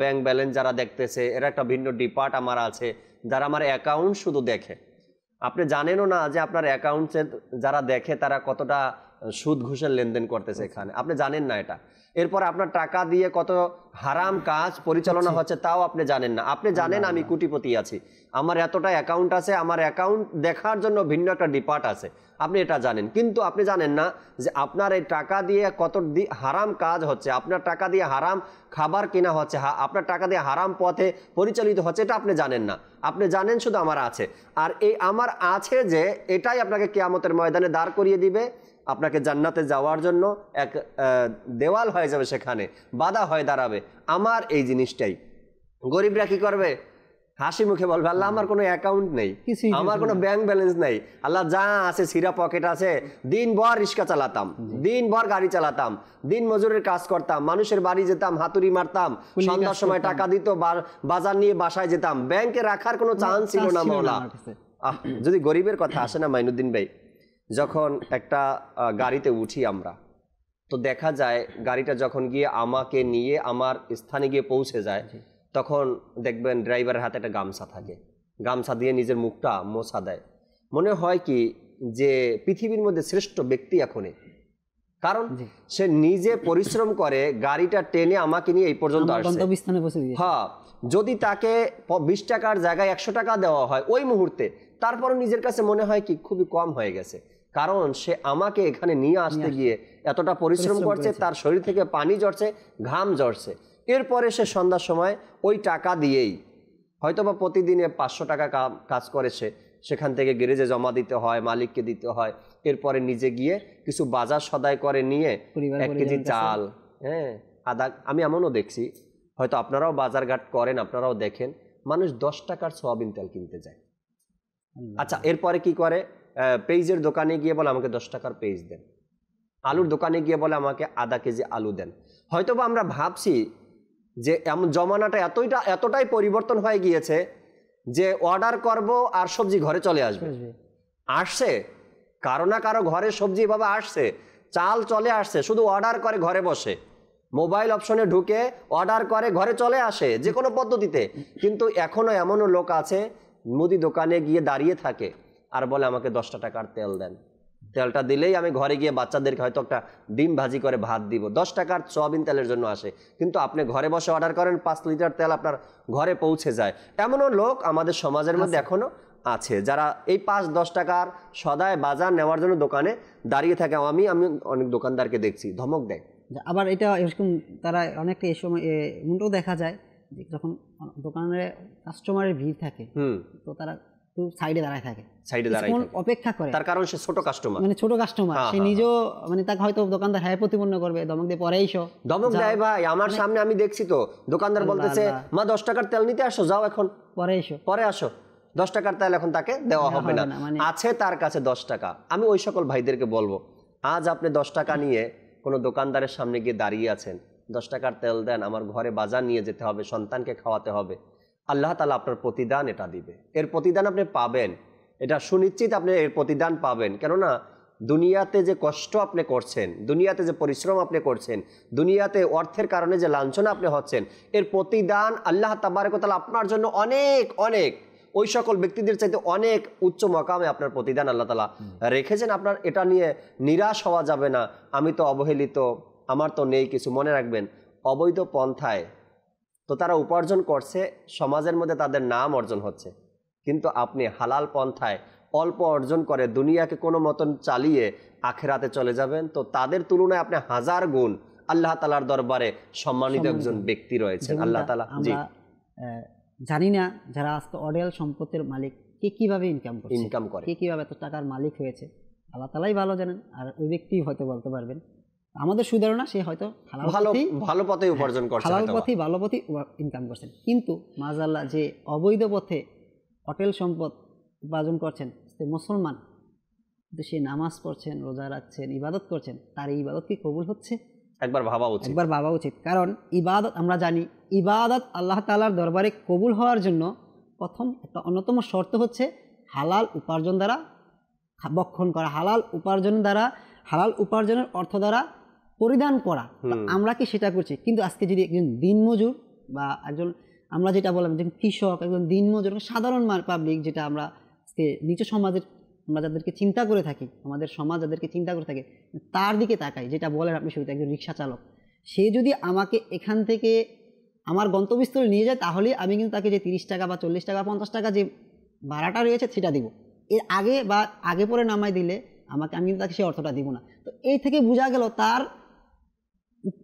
ব্যাংক ব্যালেন্স যারা দেখতেছে, এরা একটা ভিন্ন ডিপার্ট আমার আছে যারা আমার অ্যাকাউন্ট শুধু দেখে। আপনি জানেনও না যে আপনার অ্যাকাউন্টে যারা দেখে তারা কতটা সুদ ঘুষের লেনদেন করতেছে এখানে, আপনি জানেন না এটা। এরপর আপনার টাকা দিয়ে কত হারাম কাজ পরিচালনা হচ্ছে তাও আপনি জানেন না। আপনি জানেন আমি কোটিপতি আছি, আমার এতটা অ্যাকাউন্ট আছে, আমার অ্যাকাউন্ট দেখার জন্য ভিন্ন একটা ডিপার্ট আছে, আপনি এটা জানেন, কিন্তু আপনি জানেন না যে আপনার এই টাকা দিয়ে কত হারাম কাজ হচ্ছে, আপনার টাকা দিয়ে হারাম খাবার কেনা হচ্ছে, আপনার টাকা দিয়ে হারাম পথে পরিচালিত হচ্ছে, এটা আপনি জানেন না। আপনি জানেন শুধু আমার আছে, আর এই আমার আছে যে এটাই আপনাকে কিয়ামতের ময়দানে দাঁড় করিয়ে দিবে, আপনাকে জান্নাতে যাওয়ার জন্য এক দেওয়াল হয়ে যাবে, সেখানে বাধা হয়ে দাঁড়াবে আমার এই জিনিসটাই। গরিবরা কি করবে? হাসি মুখে বলবে আল্লাহ আমার কোনো অ্যাকাউন্ট নেই, আমার কোনো ব্যাংক ব্যালেন্স নেই, আল্লাহ যা আছে সিরা পকেট আছে, দিনভর রিক্সা চালাতাম, দিনভর গাড়ি চালাতাম, দিন মজুরের কাজ করতাম, মানুষের বাড়ি যেতাম, হাতুড়ি মারতাম, সন্ধ্যার সময় টাকা দিত, বাজার নিয়ে বাসায় যেতাম, ব্যাংকে রাখার কোনো চান্স ছিল না মাওলা। যদি গরিবের কথা আসে না মাইনুদ্দিন ভাই, যখন একটা গাড়িতে উঠি আমরা, তো দেখা যায় গাড়িটা যখন গিয়ে আমাকে নিয়ে আমার স্থানে গিয়ে পৌঁছে যায়, তখন দেখবেন ড্রাইভারের হাতে একটা গামছা থাকে, গামছা দিয়ে নিজের মুখটা মোছা দেয়, মনে হয় কি যে পৃথিবীর মধ্যে শ্রেষ্ঠ ব্যক্তি এখনই, কারণ সে নিজে পরিশ্রম করে গাড়িটা টেনে আমাকে নিয়ে এই পর্যন্ত আসছে। হ্যাঁ, যদি তাকে 20 টাকার জায়গায় 100 টাকা দেওয়া হয় ওই মুহূর্তে, তারপরও নিজের কাছে মনে হয় কি খুবই কম হয়ে গেছে, কারণ সে আমাকে এখানে নিয়ে আসতে গিয়ে এতটা পরিশ্রম করছে, তার শরীর থেকে পানি ঝরছে, ঘাম ঝরছে, এরপরে সে সন্ধ্যার সময় ওই টাকা দিয়েই হয়তোবা প্রতিদিনে 500 টাকা কাজ করেছে, সেখান থেকে গ্যারেজে জমা দিতে হয়, মালিককে দিতে হয়, এরপরে নিজে গিয়ে কিছু বাজার সদাই করে নিয়ে 1 কেজি চাল, হ্যাঁ আদা, আমি এমনও দেখছি হয়তো আপনারাও বাজারঘাট করেন, আপনারাও দেখেন মানুষ 10 টাকার সয়াবিন তেল কিনতে যায়। আচ্ছা, এরপরে কি করে? পেঁয়াজের দোকানে গিয়ে বলে আমাকে 10 টাকার পেঁয়াজ দেন, আলুর দোকানে গিয়ে বলে আমাকে আধা কেজি আলু দেন। হয়তো বা আমরা ভাবছি যে এমন জমানাটা এতটাই পরিবর্তন হয়ে গিয়েছে যে অর্ডার করব আর সবজি ঘরে চলে আসবে। আসছে কারো না কারো ঘরে সবজি এভাবে আসছে, চাল চলে আসছে, শুধু অর্ডার করে ঘরে বসে, মোবাইল অপশনে ঢুকে অর্ডার করে ঘরে চলে আসে যে কোনো পদ্ধতিতে। কিন্তু এখনো এমনও লোক আছে মুদি দোকানে গিয়ে দাঁড়িয়ে থাকে আর বলে আমাকে 10 টাকার তেল দেন, তেলটা দিলেই আমি ঘরে গিয়ে বাচ্চাদেরকে হয়তো একটা ডিম ভাজি করে ভাত দিব। 10 টাকার সয়াবিন তেলের জন্য আসে, কিন্তু আপনি ঘরে বসে অর্ডার করেন 5 লিটার তেল আপনার ঘরে পৌঁছে যায়। এমনও লোক আমাদের সমাজের মধ্যে এখনো আছে যারা এই 5-10 টাকার সদায় বাজার নেওয়ার জন্য দোকানে দাঁড়িয়ে থাকে। আমি অনেক দোকানদারকে দেখছি ধমক দেয়। আবার এটা এরকম তারা অনেকটা এই সময় এমনটাও দেখা যায় যে যখন দোকানে কাস্টমারের ভিড় থাকে তো তারা একটু সাইডে দাঁড়ায় থাকে, অপেক্ষা করে, তার কারণ সে ছোট কাস্টমার, মানে ছোট কাস্টমার, সে নিজেও মানে তাকে হয়তো দোকানদার হ্যাঁ প্রতিপন্ন করবে, ধমক দিয়ে পরে এসো, ধমক দেয়। ভাই আমার সামনে আমি দেখছি তো দোকানদার বলতেছে মা 10 টাকার তেল নিতে আসো, যাও এখন পরে আসো, 10 টাকার তেল এখন তাকে দেওয়া হবে না, আছে তার কাছে 10 টাকা। আমি ওই সকল ভাইদেরকে বলবো, আজ আপনি 10 টাকা নিয়ে কোনো দোকানদারের সামনে গিয়ে দাঁড়িয়ে আছেন, 10 টাকার তেল দেন, আমার ঘরে বাজার নিয়ে যেতে হবে, সন্তানকে খাওয়াতে হবে, আল্লাহ তাআলা আপনার প্রতিদান এটা দিবে, এর প্রতিদান আপনি পাবেন, এটা সুনিশ্চিত আপনি এর প্রতিদান পাবেন। কেননা দুনিয়াতে যে কষ্ট আপনি করছেন, দুনিয়াতে যে পরিশ্রম আপনি করছেন, দুনিয়াতে অর্থের কারণে যে লাঞ্ছনা আপনি হচ্ছেন, এর প্রতিদান আল্লাহ তাবারক ওয়া তাআলা আপনার জন্য অনেক অনেক ওই সকল ব্যক্তিদের চাইতে অনেক উচ্চ মাকামে আপনার প্রতিদান আল্লাহ তাআলা রেখেছেন। আপনার এটা নিয়ে নিরাশ হওয়া যাবে না, আমি তো অবহেলিত, আমার তো নেই কিছু। মনে রাখবেন, অবৈধ পন্থায় তো তারা উপার্জন করছে, সমাজের মধ্যে তাদের নাম অর্জন হচ্ছে, কিন্তু আপনি হালাল পন্থায় অল্প অর্জন করে দুনিয়াকে কোনো মতন চালিয়ে আখিরাতে চলে যাবেন, তো তাদের তুলনায় আপনি 1000 গুণ আল্লাহ তাআলার দরবারে সম্মানিত একজন ব্যক্তি রয়েছেন। আল্লাহ তাআলা জানি না যারা আজকে অডেল সম্পত্তির মালিক কে কিভাবে ইনকাম করে, কে কিভাবে এত টাকার মালিক হয়েছে, আল্লাহ তাআলাই ভালো জানেন, আর ওই ব্যক্তি হয়তো বলতে পারবেন। আমাদের সুধারণা সে হয়তো ভালো পথে উপার্জন করছে, হালাল পথে ভালো পথে ইনকাম করছেন, কিন্তু মাশাআল্লাহ যে অবৈধ পথে অটেল সম্পদ উপার্জন করছেন মুসলমান, কিন্তু সে নামাজ পড়ছেন, রোজা রাখছেন, ইবাদত করছেন, তার এই ইবাদত কি কবুল হচ্ছে? একবার ভাবা উচিত। কারণ ইবাদত আমরা জানি, ইবাদত আল্লাহ তাআলার দরবারে কবুল হওয়ার জন্য প্রথম একটা অন্যতম শর্ত হচ্ছে হালাল উপার্জন দ্বারা ভক্ষণ করা, হালাল উপার্জনের অর্থ দ্বারা পরিধান করা। আমরা কি সেটা করছি? কিন্তু আজকে যদি একজন দিনমজুর বা একজন, আমরা যেটা বললাম যে কৃষক, একজন দিনমজুর, সাধারণ পাবলিক, যেটা আমরা আজকে নিচু সমাজের আমরা যাদেরকে চিন্তা করে থাকি, আমাদের সমাজ যাদেরকে চিন্তা করে থাকে, তার দিকে তাকাই, যেটা বলেন আপনি শুরুতে, একজন রিক্সা চালক, সে যদি আমাকে এখান থেকে আমার গন্তব্যস্থলে নিয়ে যায়, তাহলে আমি কিন্তু তাকে যে 30 টাকা বা 40 টাকা 50 টাকা যে ভাড়াটা রয়েছে সেটা দিব, এর আগে বা আগে পরে নামাই দিলে আমি কিন্তু তাকে সেই অর্থটা দিব না। তো এই থেকে বোঝা গেল তার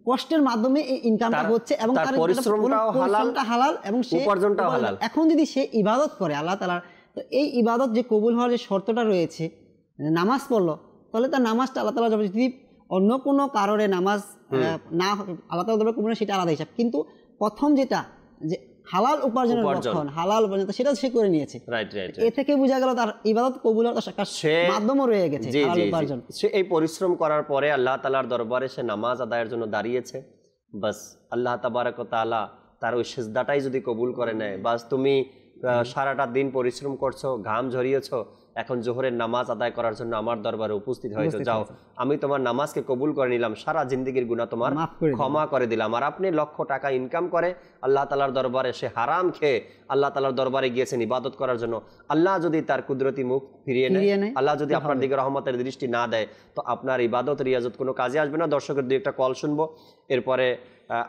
কষ্টের মাধ্যমে এই ইনকামটা হচ্ছে এবং তার পরিশ্রমটা হালাল এবং সে উপার্জনটাও হালাল। এখন যদি সে ইবাদত করে আল্লাহ তাআলার, তো এই ইবাদত যে কবুল হওয়ার যে শর্তটা রয়েছে, নামাজ পড়লো, তাহলে তার নামাজটা আল্লাহ তাআলা যদি অন্য কোনো কারণে নামাজ না আল্লাহ তাআলা কবুল, সেটা আলাদা হিসাব, কিন্তু প্রথম যেটা যে হালাল উপার্জনের লক্ষণ, হালাল উপার্জন, সেটা সে করে নিয়েছে। এ থেকে বোঝা গেল তার ইবাদত কবুল হওয়ার মাধ্যমও রয়ে গেছে হালাল উপার্জন। সে এই পরিশ্রম করার পরে আল্লাহ তাআলার দরবারে সে নামাজ আদায়ের জন্য দাঁড়িয়েছে, বাস আল্লাহ তাবারক ওয়া তাআলা তার ওই সিজদাটাই যদি কবুল করে নেয়, বাস তুমি সারাটা দিন পরিশ্রম করছো, ঘাম ঝরিয়েছো, এখন জোহরের নামাজ আদায় করার জন্য আমার দরবারে উপস্থিত হয়েছে, যাও আমি তোমার নামাজকে কবুল করে নিলাম, সারা জিন্দেগির গুনাহ তোমার ক্ষমা করে দিলাম। আর আপনি লক্ষ টাকা ইনকাম করে আল্লাহ তাআলার দরবারে সে হারাম খেয়ে আল্লাহ তাআলার দরবারে গিয়েছেন ইবাদত করার জন্য, আল্লাহ যদি তার কুদরতি মুখ ফিরিয়ে নেয়, আল্লাহ যদি আপনার দিকে রহমতের দৃষ্টি না দেয়, তো আপনার ইবাদত রিয়াজত কোনো কাজে আসবে না। দর্শকের দুই একটা কল শুনবো, এরপরে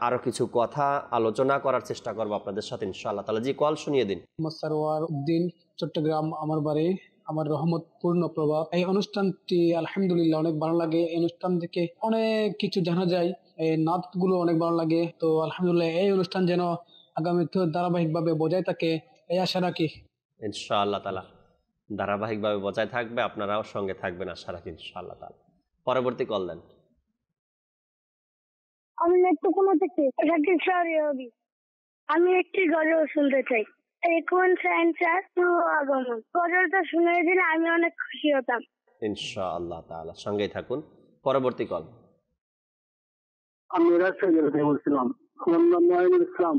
আরো কিছু কথা আলোচনা করার চেষ্টা করবো আপনাদের সাথে ইনশাআল্লাহ তাআলা। জি, কল শুনিয়ে দিন। সারওয়ার উদ্দিন, চট্টগ্রাম আমার বাড়ি, আমার রহমত পূর্ণ প্রভাব। এই অনুষ্ঠানটি আলহামদুলিল্লাহ অনেক ভালো লাগে, এই অনুষ্ঠান থেকে অনেক কিছু জানা যায়, এই নাতগুলো অনেক ভালো লাগে। তো আলহামদুলিল্লাহ এই অনুষ্ঠান যেন আগামীতে ধারাবাহিকভাবে বজায় থাকে এই আশা রাখি ইনশাআল্লাহ তাআলা। ধারাবাহিকভাবে বজায় থাকবে, আপনারাও সঙ্গে থাকবেন আশা রাখি ইনশাআল্লাহ তাআলা। পরবর্তী কল দেন। আমি নেত্রকোনা থেকে আমি একটি গজল শুনতে চাই। কোন সেন্টার আগমন গজলটা শুনে দিলে আমি অনেক খুশি হতাম। ইনশাআল্লাহ তাআলা সঙ্গেই থাকুন। পরবর্তী কল। আমি রাজশাহী থেকে বলছিলাম। আমার নাম নাইমুল ইসলাম।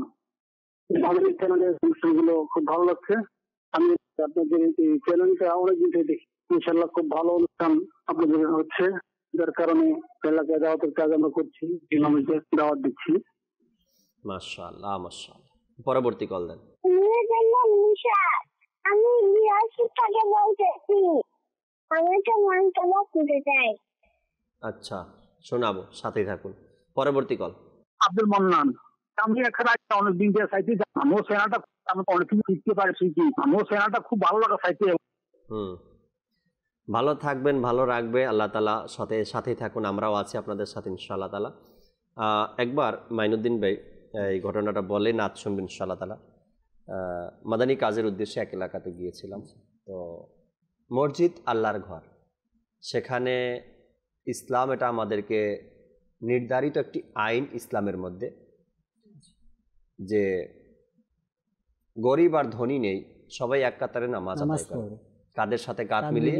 আমাদের চ্যানেলের অনুষ্ঠানগুলো খুব ভালো লাগছে। আমি আপনাদের এই চ্যানেলটা অনেকদিন থেকে দেখি। ইনশাআল্লাহ খুব ভালো অনুষ্ঠান আপনাদের হচ্ছে, যার কারণে এলাকায় দাওয়াতের কাজ আমরা করছি, ইমামদের দাওয়াত দিচ্ছি। মাশাআল্লাহ মাশাআল্লাহ। পরবর্তী কল দেন। আমি থেকে বলতেছি, আমি তো মনতলা খুঁজে চাই। আচ্ছা শোনাবো, সাথেই থাকুন। পরবর্তী কল। আব্দুল মান্নান। আমি এখানে অনেকদিন থেকে চাইতে আমার চ্যানেলটা আমি অনেক কিছু শিখতে পারছি কি, আমার চ্যানেলটা খুব ভালো লাগা চাইতে। ভালো থাকবেন, ভালো রাখবে আল্লাহ তাআলা, সাথেই থাকুন, আমরাও আছি আপনাদের সাথে ইনশাআল্লাহ তাআলা। একবার মাইনুদ্দিন ভাই এই ঘটনাটা বলে নাচ শুনবেন ইনশাআল্লাহ তাআলা। মাদানী কাজের উদ্দেশ্যে এক এলাকাতে গিয়েছিলাম। তো মসজিদ আল্লাহর ঘর, সেখানে ইসলাম এটা আমাদেরকে নির্ধারিত একটি আইন ইসলামের মধ্যে, যে গরিব আর ধনী নেই, সবাই এক কাতারে নামাজ আদায় করবে, কাদের সাথে কাঁধ মিলিয়ে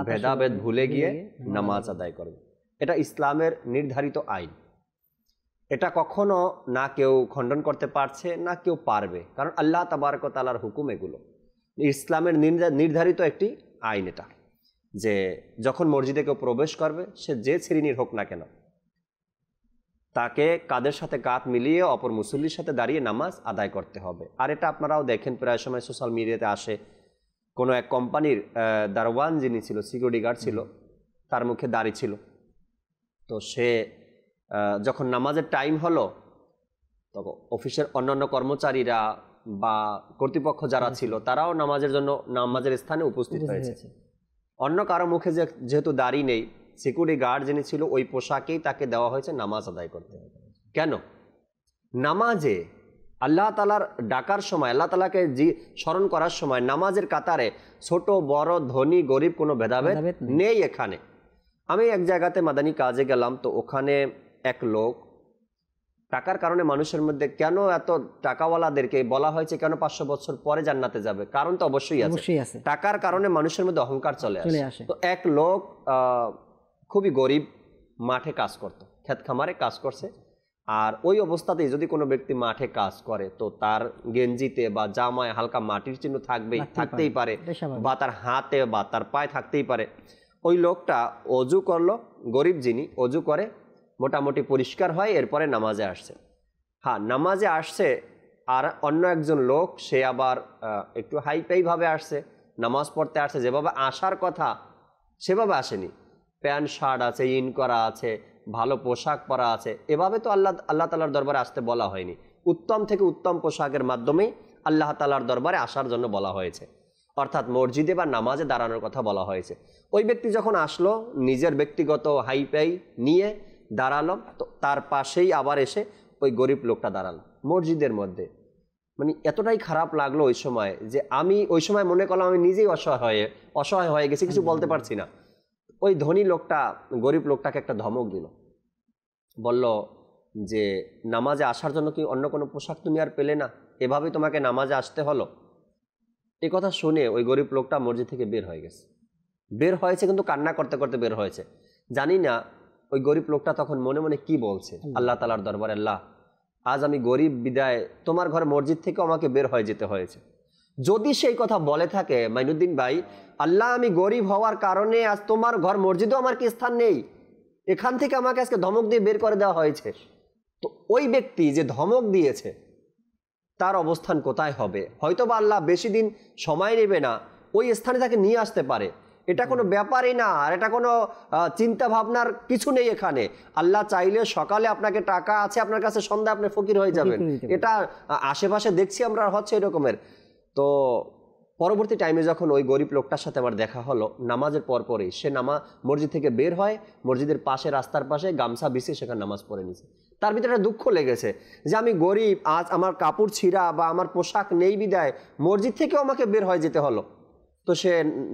ভেদাভেদ ভুলে গিয়ে নামাজ আদায় করবে। এটা ইসলামের নির্ধারিত আইন। এটা কখনো না কেউ খণ্ডন করতে পারছে না কেউ পারবে, কারণ আল্লাহ তাবারক ওয়া তাআলার হুকুম এগুলো। ইসলামের নির্ধারিত একটি আইন এটা, যে যখন মসজিদে কেউ প্রবেশ করবে, সে যে শ্রেণীর হোক না কেন, তাকে কাদের সাথে কাঁধ মিলিয়ে অপর মুসল্লির সাথে দাঁড়িয়ে নামাজ আদায় করতে হবে। আর এটা আপনারাও দেখেন, প্রায় সময় সোশ্যাল মিডিয়াতে আসে, কোনো এক কোম্পানির দারওয়ান যিনি ছিল, সিকিউরিটি গার্ড ছিল, তার মুখে দাড়ি ছিল। তো সে যখন নামাজের টাইম হলো, তখন অফিসের অন্যান্য কর্মচারীরা বা কর্তৃপক্ষ যারা ছিল, তারাও নামাজের জন্য নামাজের স্থানে উপস্থিত হয়েছে। অন্য কারো মুখে যেহেতু দাড়ি নেই, সিকিউরিটি গার্ড যিনি ছিল ওই পোশাকেই তাকে দেওয়া হয়েছে নামাজ আদায় করতে হবে। কেন? নামাজে আল্লাহ তাআলার ডাকার সময়, আল্লাহ তাআলাকে স্মরণ করার সময় নামাজের কাতারে ছোট বড় ধনী গরিব কোনো ভেদাভেদ নেই এখানে। আমি এক জায়গাতে মাদানী কাজে গেলাম, তো ওখানে এক লোক, টাকার কারণে মানুষের মধ্যে কেন এত টাকাওয়ালাদেরকে বলা হয়েছে কেন 500 বছর পরে জান্নাতে যাবে, কারণ তো অবশ্যই আছে। টাকার কারণে মানুষের মধ্যে অহংকার চলে আসে। তো এক লোক খুবই গরিব, মাঠে কাজ করত, ক্ষেত খামারে কাজ করছে। আর ওই অবস্থাতেই যদি কোনো ব্যক্তি মাঠে কাজ করে, তো তার গেঞ্জিতে বা জামায় হালকা মাটির চিহ্ন থাকতেই পারে, বা তার হাতে বা তার পায়ে থাকতেই পারে। ওই লোকটা অজু করলো, গরিব যিনি অজু করে মোটামুটি পরিষ্কার হয়, এরপরে নামাজে আসছে। হ্যাঁ, নামাজে আসছে, আর অন্য একজন লোক সে আবার একটু হাইফাইভাবে আসছে, নামাজ পড়তে আসছে, যেভাবে আসার কথা সেভাবে আসেনি। প্যান্ট শার্ট আছে, ইন করা আছে, ভালো পোশাক পরা আছে, এভাবে তো আল্লাহ তাআলার দরবারে আসতে বলা হয়নি। উত্তম থেকে উত্তম পোশাকের মাধ্যমেই আল্লাহ তাআলার দরবারে আসার জন্য বলা হয়েছে, অর্থাৎ মসজিদে বা নামাজে দাঁড়ানোর কথা বলা হয়েছে। ওই ব্যক্তি যখন আসলো, নিজের ব্যক্তিগত হাইফাই নিয়ে দাঁড়ালো, তো তার পাশেই আবার এসে ওই গরিব লোকটা দাঁড়ালো মসজিদের মধ্যে। মানে এতটাই খারাপ লাগলো ওই সময়, যে আমি ওই সময় মনে করলাম আমি নিজেই অসহায় হয়ে গেছি, কিছু বলতে পারছি না। ওই ধনী লোকটা গরিব লোকটাকে একটা ধমক দিল, বলল যে নামাজে আসার জন্য কি অন্য কোনো পোশাক তুমি আর পেলে না, এভাবেই তোমাকে নামাজে আসতে হলো। এই কথা শুনে ওই গরিব লোকটা মসজিদ থেকে বের হয়ে গেছে। বের হয়েছে কিন্তু কান্না করতে করতে বের হয়েছে। জানি না ওই গরিব লোকটা তখন মনে মনে কি বলছে আল্লাহ তাআলার দরবারে, আল্লাহ আজ আমি গরিব বিদায় তোমার ঘরে মসজিদ থেকে আমাকে বের হয়ে যেতে হয়েছে। যদি সেই কথা বলে থাকে মাইনুদ্দিন ভাই, আল্লাহ আমি গরিব হওয়ার কারণে আজ তোমার ঘর মসজিদেও আমার কি স্থান নেই, এখান থেকে আমাকে আজকে ধমক দিয়ে বের করে দেওয়া হয়েছে। তো ওই ব্যক্তি যে ধমক দিয়েছে তার অবস্থান কোথায় হবে? হয়তো বা আল্লাহ বেশি দিন সময় নেবে না, ওই স্থানে তাকে নিয়ে আসতে পারে। এটা কোনো ব্যাপারই না, আর এটা কোনো চিন্তা ভাবনার কিছু নেই এখানে। আল্লাহ চাইলে সকালে আপনাকে টাকা আছে আপনার কাছে, সন্ধ্যায় আপনি ফকির হয়ে যাবেন। এটা আশেপাশে দেখছি আমরা, হচ্ছে এরকমের। তো পরবর্তী টাইমে যখন ওই গরিব লোকটার সাথে আমার দেখা হলো, নামাজের পরপরই সে মসজিদ থেকে বের হয়, মসজিদের পাশে রাস্তার পাশে গামছা বিছিয়ে সেখানে নামাজ পড়ে নিছে। তার ভিতরে দুঃখ লেগেছে যে আমি গরিব, আজ আমার কাপড় ছিঁড়া বা আমার পোশাক নেই বিদায় মসজিদ থেকেও আমাকে বের হয়ে যেতে হলো। তো সে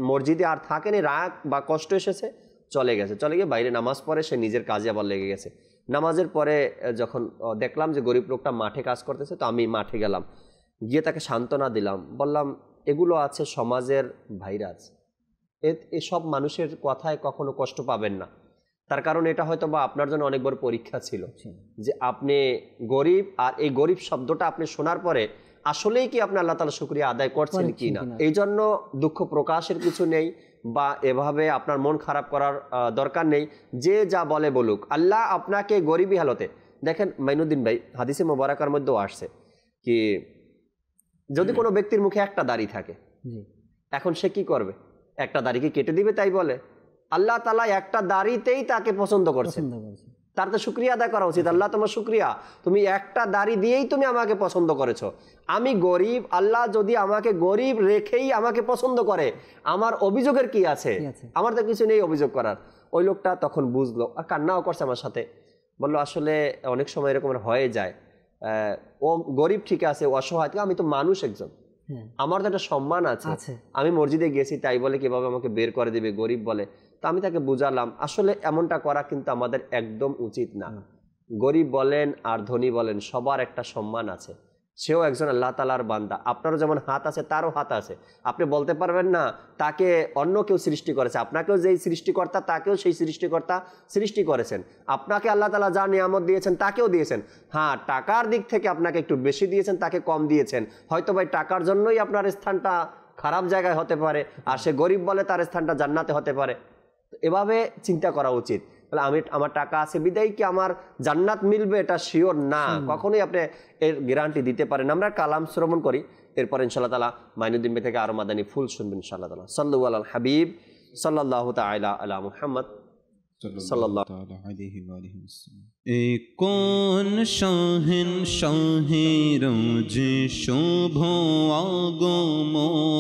মসজিদে আর থাকেনি, রাগ বা কষ্ট এসেছে, চলে গেছে। চলে গিয়ে বাইরে নামাজ পড়ে সে নিজের কাজে আবার লেগে গেছে। নামাজের পরে যখন দেখলাম যে গরিব লোকটা মাঠে কাজ করতেছে, তো আমি মাঠে গেলাম, গিয়ে তাকে সান্ত্বনা দিলাম, বললাম এগুলো আছে সমাজের ভাইরাস, এসব মানুষের কথায় কখনো কষ্ট পাবেন না। তার কারণ এটা হয়তো বা আপনার জন্য অনেক বড় পরীক্ষা ছিল যে আপনি গরিব, আর এই গরিব শব্দটা আপনি শোনার পরে আসলেই কি আপনি আল্লাহ তাআলার শুকরিয়া আদায় করছেন কি না। এই জন্য দুঃখ প্রকাশের কিছু নেই, বা এভাবে আপনার মন খারাপ করার দরকার নেই। যে যা বলে বলুক, আল্লাহ আপনাকে গরিবী হালতে, দেখেন মাইনুদ্দিন ভাই, হাদিসে মোবারকার মধ্যেও আসছে কি যদি কোনো ব্যক্তির মুখে একটা দাড়ি থাকে, এখন সে কি করবে? একটা দাড়িকে কেটে দিবে তাই বলে? আল্লাহ তাআলা একটা দাড়িতেই তাকে পছন্দ করছেন, তার তো শুকরিয়া আদায় করা উচিত। আল্লাহ তোমার শুকরিয়া, তুমি একটা দাড়ি দিয়েই তুমি আমাকে পছন্দ করেছো। আমি গরিব, আল্লাহ যদি আমাকে গরিব রেখেই আমাকে পছন্দ করে, আমার অভিযোগের কি আছে? আমার তো কিছু নেই অভিযোগ করার। ওই লোকটা তখন বুঝলো আর কান্নাও করছে আমার সাথে, বললো আসলে অনেক সময় এরকম হয়ে যায়, ও গরিব ঠিক আছে, অসহায়, আমি তো মানুষ একজন, আমার তো একটা সম্মান আছে। আমি মসজিদে গেছি তাই বলে কিভাবে আমাকে বের করে দিবে গরিব বলে? তো আমি তাকে বুঝালাম আসলে এমনটা করা কিন্তু আমাদের একদম উচিত না। গরিব বলেন আর ধনী বলেন, সবার একটা সম্মান আছে, সেও একজন আল্লাহ তাআলার বান্দা। আপনারও যেমন হাত আছে তারও হাত আছে। আপনি বলতে পারবেন না তাকে অন্য কেউ সৃষ্টি করেছে, আপনাকেও যেই সৃষ্টিকর্তা তাকেও সেই সৃষ্টিকর্তা সৃষ্টি করেছেন। আপনাকে আল্লাহ তাআলা যা নিয়ামত দিয়েছেন তাকেও দিয়েছেন। হ্যাঁ, টাকার দিক থেকে আপনাকে একটু বেশি দিয়েছেন, তাকে কম দিয়েছেন। হয়তো ভাই টাকার জন্যই আপনার স্থানটা খারাপ জায়গায় হতে পারে, আর সে গরিব বলে তার স্থানটা জান্নাতে হতে পারে। এভাবে চিন্তা করা উচিত। আমি আমার টাকা আছে বিদায় কি আমার জান্নাত মিলবে এটা শিওর না, কখনোই আপনি এর গ্যারান্টি দিতে পারেন। আমরা কালাম শ্রবণ করি, এরপর ইনশাআল্লাহ তাআলা মাইনুদ্দিন ভাই থেকে আরো মাদানী ফুল শুনবেন ইনশাআল্লাহ তাআলা। সাল্লু আলাল হাবিব সাল্লাল্লাহু তাআলা আলা মুহাম্মদ সাল্লাল্লাহু তাআলা আলাইহি ওয়া আলিহি ওয়াসাল্লাম। এ কোন শাহিন শাহিরোজ শুভ আগমন,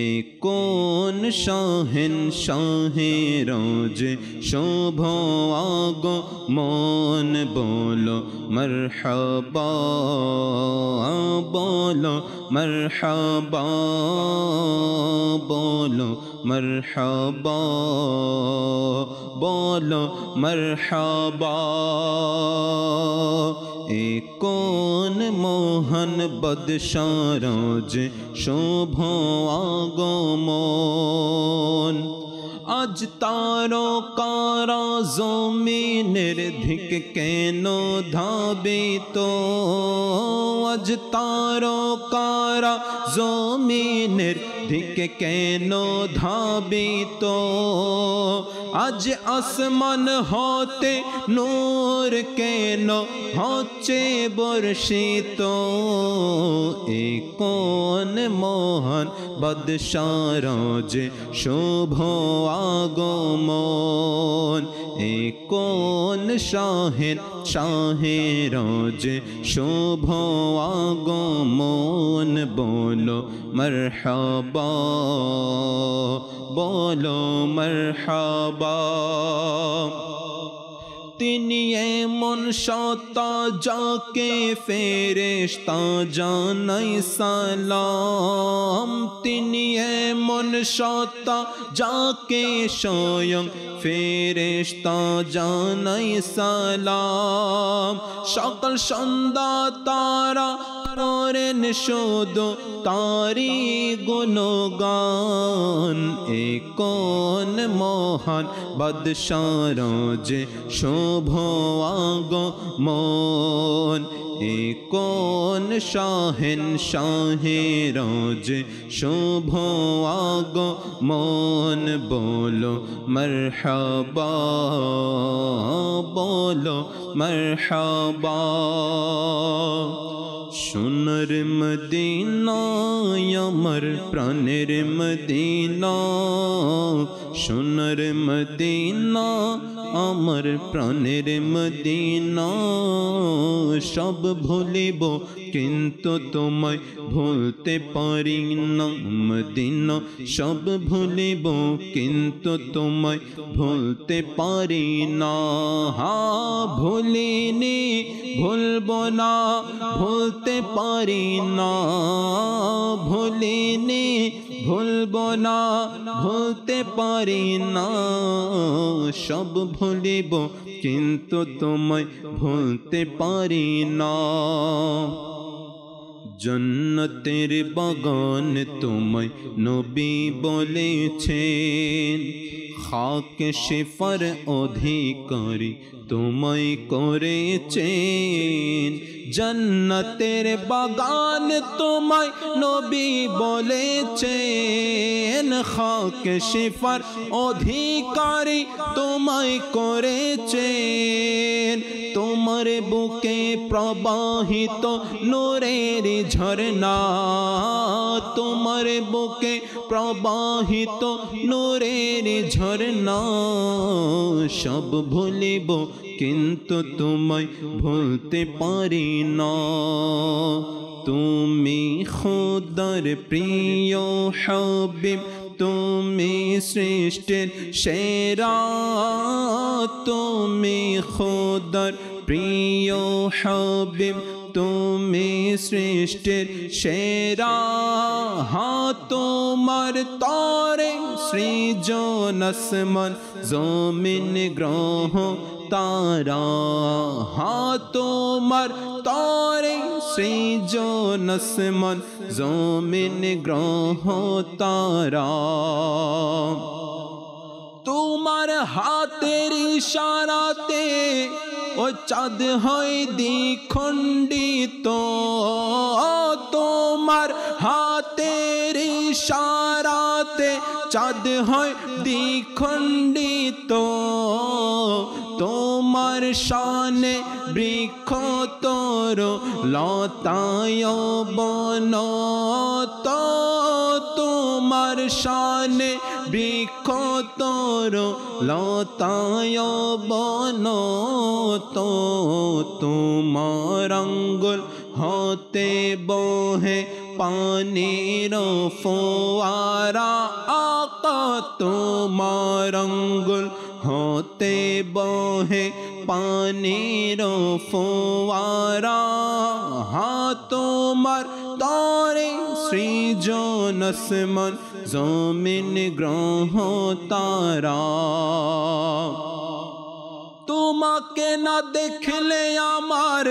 এ কোন শাহিন শাহিরোজ শুভ আগমন, বলো মরহবা বলো মরহবা বলো মরহবা বলো মরহবা। এ কোন মোহন বদশারজ শুভ আগমন, আজ তারকারা জমিনের ধিক কেন ধাবিত, আজ তারকারা জমিনের ধিক কেন ধাবিত, আজ আসমান হতে নূর কেন হচ্ছে বর্ষিত, এ কোন মহান বদশারজ শুভ আগমন, এ কোন শাহিন শাহিরোজ শুভ আগমন, বলো মরহবা বলো মরহবা। তিনি এমন সত্তা যাকে ফেরেশতা জানাই সালাম, তিনি এমন সত্তা যাকে স্বয়ং ফেরেশতা জানাই সালাম, সকাল সন্ধ্যা তারা করেন শুধু তারি গুণগান, এ কোন মহান বদশারজ শুভ আগমন, এ কোন শাহিন শাহিরোজ শুভ আগমন, বলো মরহবা বলো মরহবা। সোনার মদিনা আমার প্রাণের মদিনা, সোনার মদিনা আমার প্রাণের মদিনা, সব ভুলিব কিন্তু তোমায় ভুলতে পারি না মদিনা সব ভুলিব কিন্তু তোমায় ভুলতে পারি না ভুলিনি ভুলবো না ভুলতে পারি না ভুলিনি ভুলবো না ভুলতে পারি না সব ভুলিব কিন্তু তোমায় ভুলতে পারি না জন্নতের বাগান তোমায় নবী বলেছেন খাক শিফার অধিকারী তোমায় করেছেন জন্নতের বাগান তোমায় নবী বলেছেন খাক শিফার অধিকারী তোমায় করেছেন তোমার বুকে প্রবাহিত নূরের ঝরনা তোমার বুকে প্রবাহিত নূরের ঝরনা সব ভুলিব কিন্তু তোমায় ভুলতে পারি না তুমি খোদার প্রিয় হাবিব তুমি সৃষ্টির সেরা তুমি খোদার প্রিয় হাবিব তুমি সৃষ্টির সেরা তোমার তরে সৃজন আসমান জমিন গ্রহ তারা তোমার তরে সৃজন আসমান জমিন গ্রহ তারা তোমার হাতের ইশারাতে ও চাঁদ হয় দ্বিখণ্ডিত তোমার হাতের ইশারাতে চাঁদ হয় দ্বিখণ্ডিত তোমার শানে বৃক্ষ তোর লতায় বন তোমার শানে বৃক্ষ তোর লতায় বন তোমার আঙ্গুল হতে বহে পানির ফোয়ারা আকা তোমার আঙ্গুল হতে বহে পানির ফোয়ারা তোমার তরে সৃজন আসমান জমিন গ্রহ তারা তোমাকে না দেখলে আমার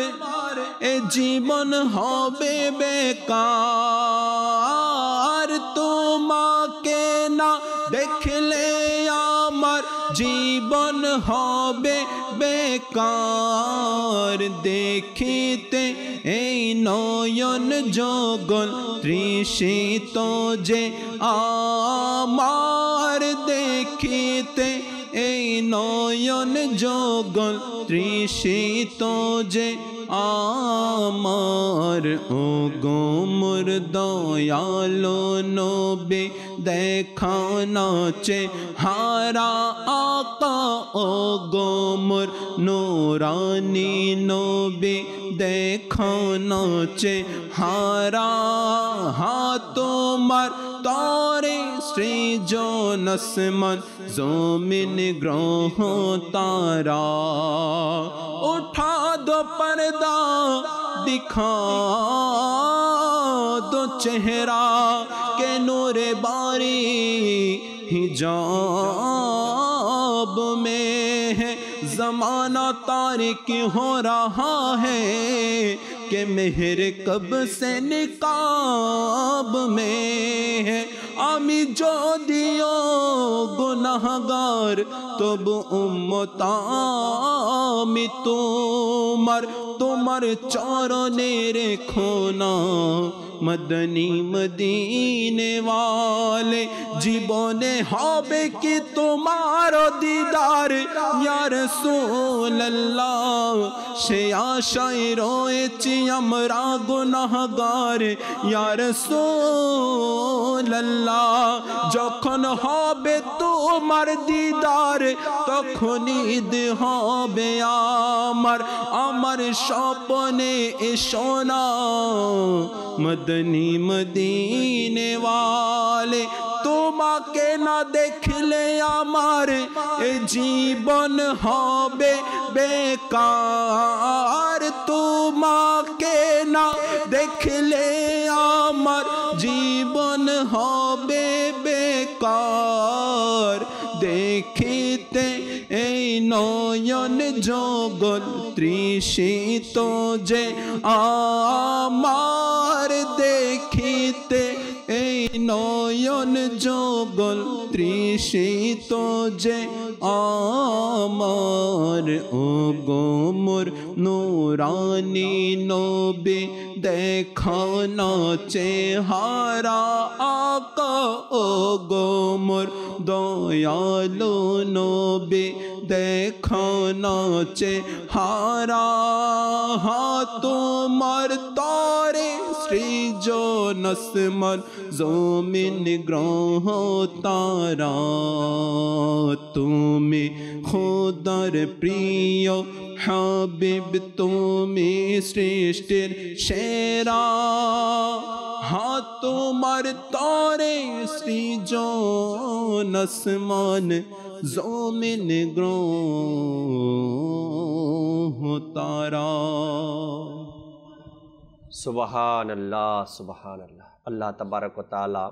এ জীবন হবে বেকার তোমাকে না দেখলে আমার জীবন হবে বেকার দেখিতে এই নয়ন জগল তৃষিত যে আমার দেখিতে এই নয়ন জগল তৃষিত যে আমার ও গোমর দয়ালো নবী দেখানো চে হারা আকা ও গোমর নূরানী নবী দেখানো চে হারা তোমার তরে সৃজন আসমান জমিন গ্রহ তারা उठा दो पर्दा दिखा दो चेहरा के नूरे बारी हिजाब में है जमाना तारिक हो रहा है कि मेहर कब से निकाब में है आमी जो दियो गुनाहगार तब उम्मतामी तुम्हार चरणे रेखो ना মদনী মদিনে ওয়ালে জীবনে হবে কি তোমার দিদার ইয়া রাসূলুল্লাহ সে আশায় রয়েছি আমরা গুনাহগার ইয়া রাসূলুল্লাহ যখন হবে তোমার দিদার তখন ঈদ হবে আমার স্বপ্নে এসো না মদনী মদিনে ওয়ালে তোমাকে না দেখলে আমার এ জীবন হবে বেকার তোমাকে না দেখলে আমার জীবন হবে বেকার দেখিতে এই নয়ন জগৎ তৃষিত যে আমার দেখিতে এই নয়ন জগৎ তৃষিত যে আমার ও গো মোর নূরানী নবী দেখাও না চেহারা আকা ও গো মোর দয়ালু নবী দেখাও না চেহারা তোমার তরে সৃজন আসমান জমিন গ্রহ তারা তুমি খোদার প্রিয় হাবিব তুমি সৃষ্টির সেরা তোমার তরে সৃজন আসমান জমিন গ্রহ তারা সুবহানাল্লাহ সুবহানাল্লাহ। আল্লাহ তাবারক ওয়া তাআলা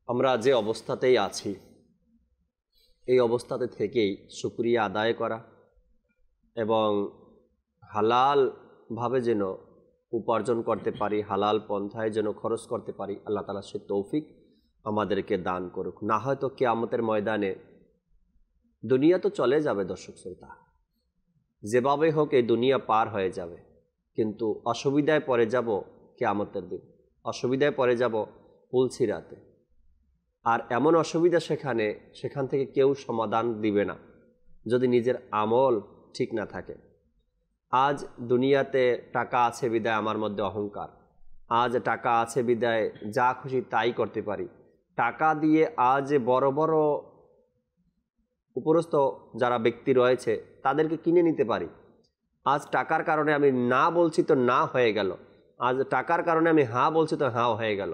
আমরা যে অবস্থাতেই আছি এই অবস্থাতে থেকেই শুকরিয়া আদায় করা এবং হালালভাবে যেন উপার্জন করতে পারি, হালাল পন্থায় যেন খরচ করতে পারি, আল্লাহ তাআলা সে তৌফিক আমাদেরকে দান করুক। না হয়তো কিয়ামতের ময়দানে দুনিয়া তো চলে যাবে দর্শক শ্রোতা, যেভাবে হোক এই দুনিয়া পার হয়ে যাবে, কিন্তু অসুবিধায় পড়ে যাব কিয়ামতের দিন, অসুবিধায় পড়ে যাব পুলসিরাতে। আর এমন অসুবিধা সেখান থেকে কেউ সমাধান দিবে না যদি নিজের আমল ঠিক না থাকে। আজ দুনিয়াতে টাকা আছে বিদায় আমার মধ্যে অহংকার, আজ টাকা আছে বিদায় যা খুশি তাই করতে পারি, টাকা দিয়ে আজ বড় বড় উপরস্থ যারা ব্যক্তি রয়েছে তাদেরকে কিনে নিতে পারি। আজ টাকার কারণে আমি না বলছি তো না হয়ে গেল, আজ টাকার কারণে আমি হ্যাঁ বলছি তো হ্যাঁ হয়ে গেল,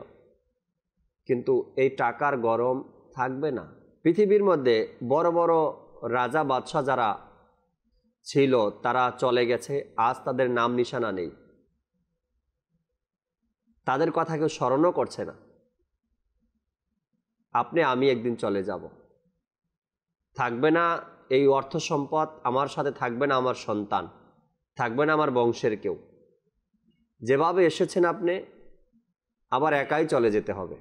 কিন্তু এই টাকার গরম থাকবে না। পৃথিবীর মধ্যে বড় বড় রাজা বাদশাহ যারা ছিল তারা চলে গেছে, আজ তাদের নাম নিশানা নেই, তাদের কথা কেউ স্মরণও করছে না। আপনি আমি একদিন চলে যাব, থাকবে না এই অর্থ সম্পদ, আমার সাথে থাকবে না আমার সন্তান, থাকবে না আমার বংশের কেউ। যেভাবে এসেছেন আপনি আবার একাই চলে যেতে হবে।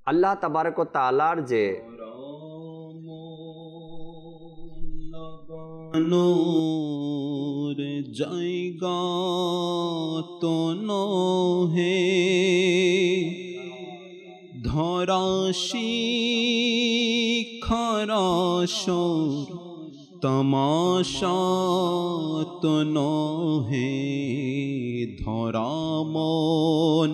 আল্লাহ তাবারক ওয়া তাআলার যে নূর জায়গা তো নহে ধরা শিখরাশর তমাশা তো নহে ধরা মন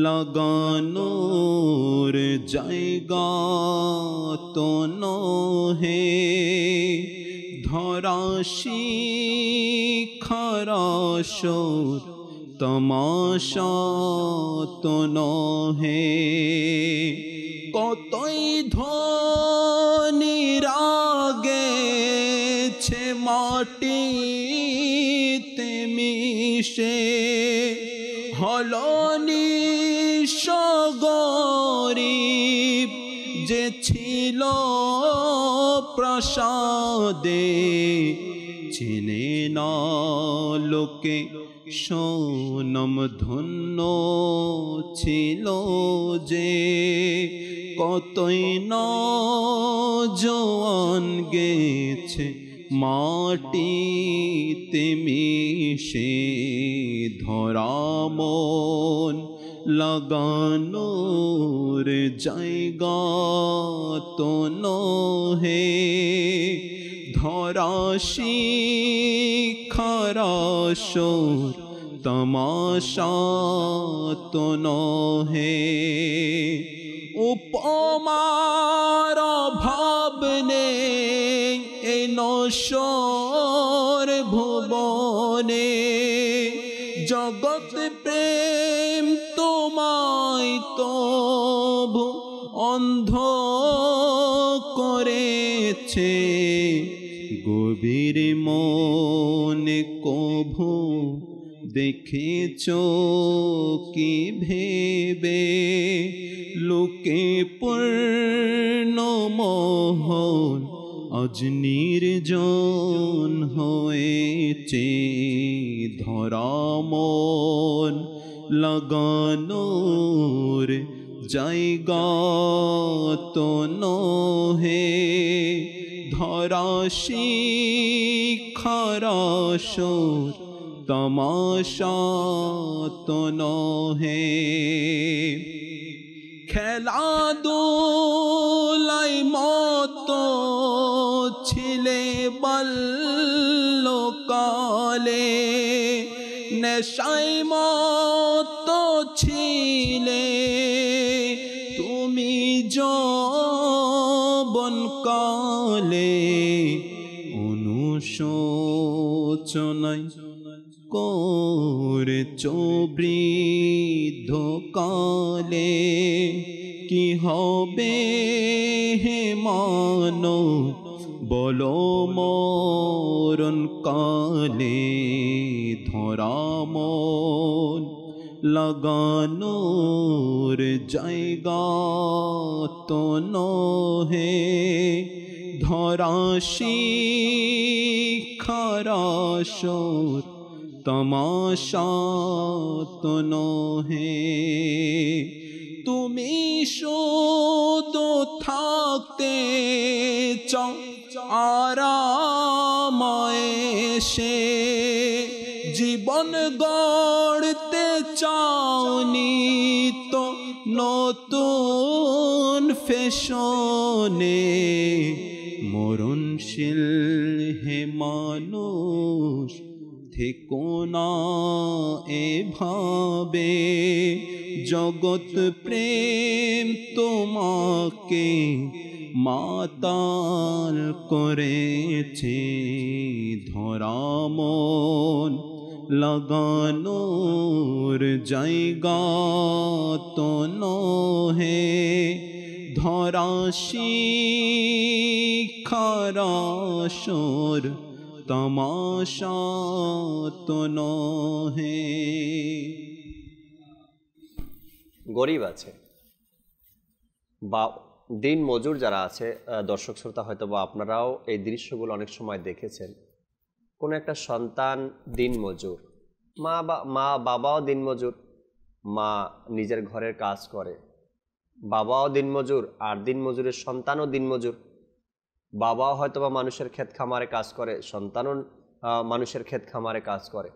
লাগানোর জায়গা তো নহে ধরা শিখরাশর তমাশা তো নহে কতই ধ্বনি রাগেছে মাটিতে মিশে হলো নিঃস্বগরিব যে ছিল প্রসাদে চিনে না লোকে সোনম ধন্য ছিল যে কতই নজওয়ান গেছে মাটিতে মিশে ধরা মন লাগানোর জায়গা তো নহে, ধরা শিখারাসর তমাশা তো নহে। উপমার অভাব নেই এ নশ্বর ভুবনে, জগৎ প্রেম তোমায় তবু অন্ধ করেছে, গভীর মনে কভু দেখেছ কি ভেবে, লোকে পূর্ণ মোহন আজ নির্জন হয়েছে, ধরা মন লাগানোর জায়গা তো নহে, ধরা শিখারাসর তমাশা তো নহে। খেলাধুলাই মতো ছিলে বাল্যকালে, নেশাই মতো ছিলে তুমি যৌবনকালে, অনুশোচনায় করেছো বৃদ্ধকালে, কি হবে হে মানব বলো মরণ কালে, ধরা মন লাগানোর জায়গা তো নহে, ধরা শিখারাসর তমাশা তো নহে। তুমি শুধু থাকতে চাও আরাময়ে, জীবন গড়তে চাওনি তো নতুন ফ্যাশনে, মরণশীল হে মানুষ থেকো না এভাবে, জগৎ প্রেম তোমাকে মাতাল করেছে, ধরা মন লাগানোর জায়গা তো নহে, ধরা শিখারাসর তমাশা তো নহে। গরিব আছে বা দিন মজুর যারা আছে, দর্শক শ্রোতা হয়তো বা আপনারাও এই দৃশ্যগুলো অনেক সময় দেখেছেন। কোনো একটা সন্তান দিন মজুর, মা বাবাও দিন মজুর, মা নিজের ঘরের কাজ করে, বাবাও দিন মজুর, আর দিন মজুরের সন্তানও দিন মজুর। বাবাও হয়তো বা মানুষের ক্ষেত খামারে কাজ করে, সন্তানও মানুষের ক্ষেত খামারে কাজ করে।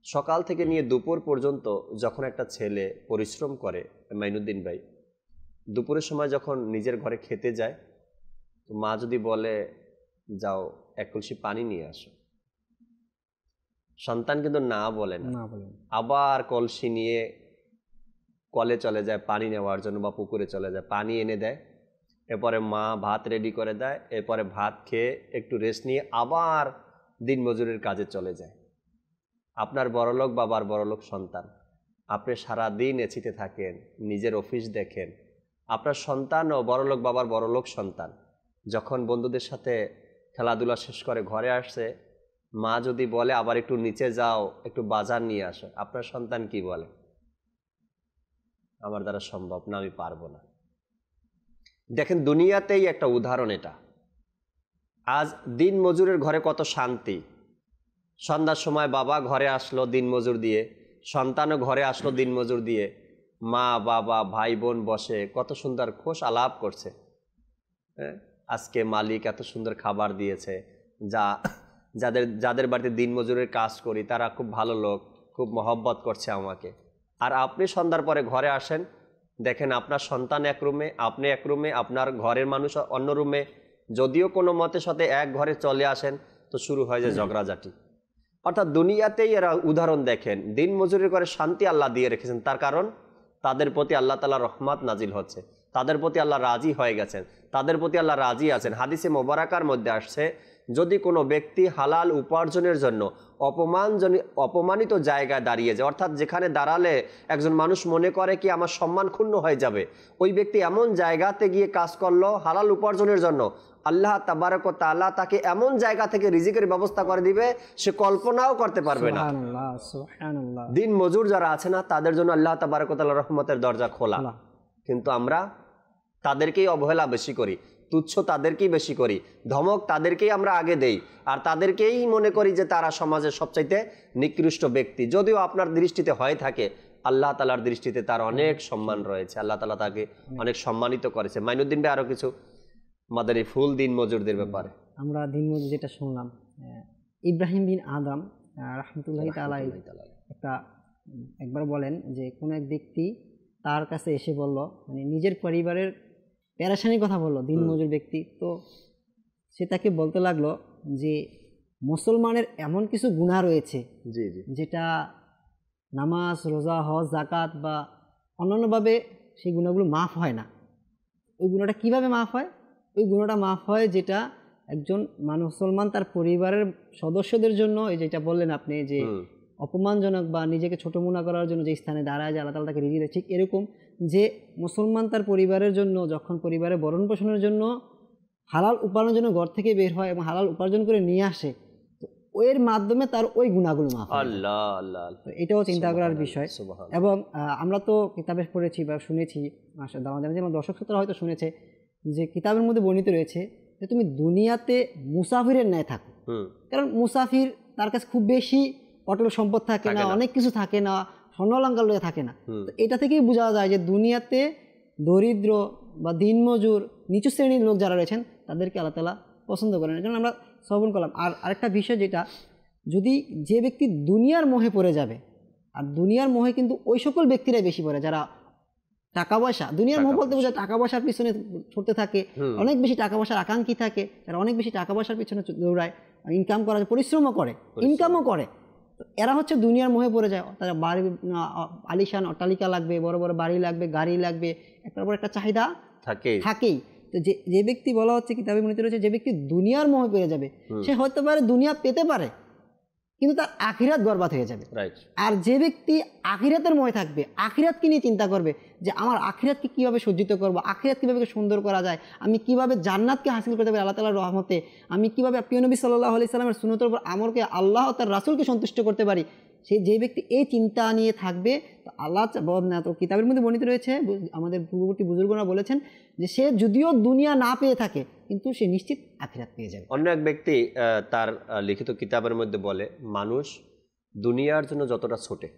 সকাল থেকে নিয়ে দুপুর পর্যন্ত যখন একটা ছেলে পরিশ্রম করে, মাইনুদ্দিন ভাই, দুপুরের সময় যখন নিজের ঘরে খেতে যায়, তো মা যদি বলে যাও এক কলসি পানি নিয়ে আসো, সন্তান কিন্তু না বলে না, আবার কলসি নিয়ে কলে চলে যায় পানি নেওয়ার জন্য বা পুকুরে চলে যায়, পানি এনে দেয়। এরপরে মা ভাত রেডি করে দেয়, এরপরে ভাত খেয়ে একটু রেস্ট নিয়ে আবার দিন মজুরের কাজে চলে যায়। আপনার বড়লোক বাবার বড়লোক সন্তান, আপনি সারা দিন এসিতে থাকেন, নিজের অফিস দেখেন, আপনার সন্তানও বড়লোক বাবার বড়লোক সন্তান। যখন বন্ধুদের সাথে খেলাধুলা শেষ করে ঘরে আসছে, মা যদি বলে আবার একটু নিচে যাও, একটু বাজার নিয়ে আসো, আপনার সন্তান কি বলে? আমার দ্বারা সম্ভব না, আমি পারবো না। দেখেন, দুনিয়াতেই একটা উদাহরণ এটা। আজ দিন মজুরের ঘরে কত শান্তি। সন্ধ্যার সময় বাবা ঘরে আসলো দিন মজুর দিয়ে, সন্তানও ঘরে আসলো দিন মজুর দিয়ে, মা বাবা ভাই বোন বসে কত সুন্দর খোশ আলাপ করছে। আজকে মালিক এত সুন্দর খাবার দিয়েছে, যাদের বাড়িতে দিনমজুরের কাজ করি তারা খুব ভালো লোক, খুব মহব্বত করছে আমাকে। আর আপনি সন্ধ্যার পরে ঘরে আসেন, দেখেন আপনার সন্তান এক রুমে, আপনি এক রুমে, আপনার ঘরের মানুষ অন্য রুমে, যদিও কোনো মতের সাথে এক ঘরে চলে আসেন তো শুরু হয় যে ঝগড়াঝাটি। অর্থাৎ দুনিয়াতেই এরা উদাহরণ দেখেন, দিন মজুরি করে শান্তি আল্লাহ দিয়ে রেখেছেন, তার কারণ তাদের প্রতি আল্লাহ তাআলা রহমত নাজিল হচ্ছে, তাদের প্রতি আল্লাহ রাজি হয়ে গেছেন, তাদের প্রতি আল্লাহ রাজি আছেন। হাদিসে মোবারকার মধ্যে আসছে, যদি কোনো ব্যক্তি হালাল উপার্জনের জন্য অপমানিত জায়গায় দাঁড়িয়ে যায়, অর্থাৎ যেখানে দাঁড়ালে একজন মানুষ মনে করে কি আমার সম্মান ক্ষুণ্ণ হয়ে যাবে, ওই ব্যক্তি এমন জায়গাতে গিয়ে কাজ করলো হালাল উপার্জনের জন্য, আল্লাহ তাবারক ওয়া তাআলা তাকে এমন জায়গা থেকে রিজিকের ব্যবস্থা করে দিবে সে কল্পনাও করতে পারবে না। সুবহানাল্লাহ, সুবহানাল্লাহ। দিন মজুর যারা আছে না তাদের জন্য আল্লাহ তাবারক ওয়া তাআলার রহমতের দরজা খোলা, কিন্তু আমরা তাদেরকেই অবহেলা বেশি করি, তুচ্ছ তাদেরকেই বেশি করি, ধমক তাদেরকেই আমরা আগে দেই, আর তাদেরকেই মনে করি যে তারা সমাজের সবচাইতে নিকৃষ্ট ব্যক্তি। যদিও আপনার দৃষ্টিতে হয়ে থাকে, আল্লাহ তাআলার দৃষ্টিতে তার অনেক সম্মান রয়েছে, আল্লাহ তাআলা তাকে অনেক সম্মানিত করেছে। মাইনুদ্দিন ভাই আরো কিছু মাদারী ফুল দিন মজুরদের ব্যাপারে। আমরা দিন মজুর যেটা শুনলাম, ইব্রাহিম বিন আদম রাহমাতুল্লাহি তাআলা একবার বলেন যে কোনো এক ব্যক্তি তার কাছে এসে বলল, মানে নিজের পরিবারের পেরেশানির কথা বললো, দিন মজুর ব্যক্তি। তো সে তাকে বলতে লাগলো যে মুসলমানের এমন কিছু গুনাহ রয়েছে যেটা নামাজ, রোজা, হজ, যাকাত বা অন্যান্যভাবে সেই গুনাহগুলো মাফ হয় না। ওই গুনাহটা কীভাবে মাফ হয়? ওই গুনাহটা মাফ হয় যেটা একজন মুসলমান তার পরিবারের সদস্যদের জন্য, এই যেটা বললেন আপনি যে অপমানজনক বা নিজেকে ছোট মনে করার জন্য যে স্থানে দাঁড়ায় যে আল্লাহ তাআলা তাকে রিজিক দেয়, ঠিক এরকম যে মুসলমান তার পরিবারের জন্য যখন পরিবারের ভরণ পোষণের জন্য হালাল উপার্জনের জন্য ঘর থেকে বের হয় এবং হালাল উপার্জন করে নিয়ে আসে, তো এর মাধ্যমে তার ওই গুনাহগুলো মাফ হয়। আল্লাহ আল্লাহ, এটাও চিন্তা করার বিষয়। এবং আমরা তো কিতাবে পড়েছি বা শুনেছি, আমাদের দর্শক শ্রোতারা হয়তো শুনেছে যে কিতাবের মধ্যে বর্ণিত রয়েছে যে তুমি দুনিয়াতে মুসাফিরের ন্যায় থাকো। কারণ মুসাফির তার কাছে খুব বেশি অটল সম্পদ থাকে না, অনেক কিছু থাকে না, স্বর্ণালঙ্কার লয়ে থাকে না। তো এটা থেকেই বোঝা যায় যে দুনিয়াতে দরিদ্র বা দিনমজুর নিচু শ্রেণীর লোক যারা রয়েছেন তাদেরকে আল্লাহ তাআলা পছন্দ করেন। এই জন্য আমরা শ্রবণ করলাম। আর আরেকটা বিষয় যেটা, যদি যে ব্যক্তি দুনিয়ার মোহে পড়ে যাবে, আর দুনিয়ার মোহে কিন্তু ওই সকল ব্যক্তিরাই বেশি পড়ে যারা টাকা পয়সা, দুনিয়ার মোহ বলতে বোঝায় টাকা পয়সার পিছনে ছুটতে থাকে, অনেক বেশি টাকা পয়সার আকাঙ্ক্ষী থাকে, তারা অনেক বেশি টাকা পয়সার পিছনে দৌড়ায়, ইনকাম করার পরিশ্রমও করে, ইনকামও করে। এরা হচ্ছে দুনিয়ার মোহে পড়ে যায়। তারা বাড়ি, আলিশান অট্টালিকা লাগবে, বড় বড় বাড়ি লাগবে, গাড়ি লাগবে, একটার পর একটা চাহিদা থাকেই। তো যে ব্যক্তি বলা হচ্ছে কিতাবে বর্ণিত রয়েছে, যে ব্যক্তি দুনিয়ার মোহে পেয়ে যাবে সে হতে পারে দুনিয়া পেতে পারে, কিন্তু তার আখিরাত বরবাদ হয়ে যাবে। আর যে ব্যক্তি আখিরাতের মোহে থাকবে, আখিরাতকে নিয়ে চিন্তা করবে যে আমার আখিরাতকে কীভাবে সজ্জিত করবো, আখিরাত কীভাবে সুন্দর করা যায়, আমি কীভাবে জান্নাতকে হাসিল করতে পারি আল্লাহ তাআলার রহমতে, আমি কীভাবে প্রিয় নবী সাল্লাল্লাহু আলাইহি সাল্লামের সুন্নতের উপর আমলকে আল্লাহ তার রাসূলকে সন্তুষ্ট করতে পারি, যে ব্যক্তি এই চিন্তা নিয়ে থাকবে, তো আল্লাহ তো কিতাবের মধ্যে বর্ণিত রয়েছে, আমাদের পূর্ববর্তী বুজুর্গরা বলেছেন যে সে যদিও দুনিয়া না পেয়ে থাকে কিন্তু সে নিশ্চিত আখিরাত পেয়ে যাবে। অন্য এক ব্যক্তি তার লিখিত কিতাবের মধ্যে বলে, মানুষ দুনিয়ার জন্য যতটা ছোটে,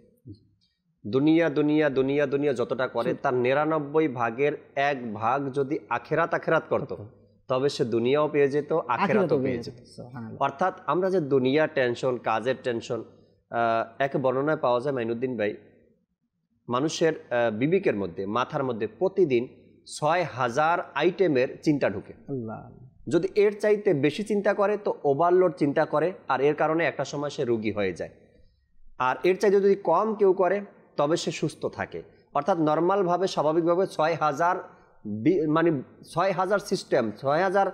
দুনিয়া দুনিয়া দুনিয়া দুনিয়া যতটা করে, তার 99 ভাগের 1 ভাগ যদি আখিরাত করত তবে সে দুনিয়াও পেয়ে যেত, আখিরাতও পেয়ে যেত। অর্থাৎ আমরা যে দুনিয়া টেনশন, কাজের টেনশন, এক বর্ণনায় পাওয়া যায় মাইনুদ্দিন ভাই, মানুষের বিবেকের মধ্যে, মাথার মধ্যে প্রতিদিন 6000 আইটেমের চিন্তা ঢুকে। যদি এর চাইতে বেশি চিন্তা করে তো ওভারলোড চিন্তা করে, আর এর কারণে একটা সময় সে রোগী হয়ে যায়। আর এর চাইতে যদি কম কেউ করে তবে সে সুস্থ থাকে। অর্থাৎ নর্মালভাবে, স্বাভাবিকভাবে 6000 মানে 6000 সিস্টেম, 6000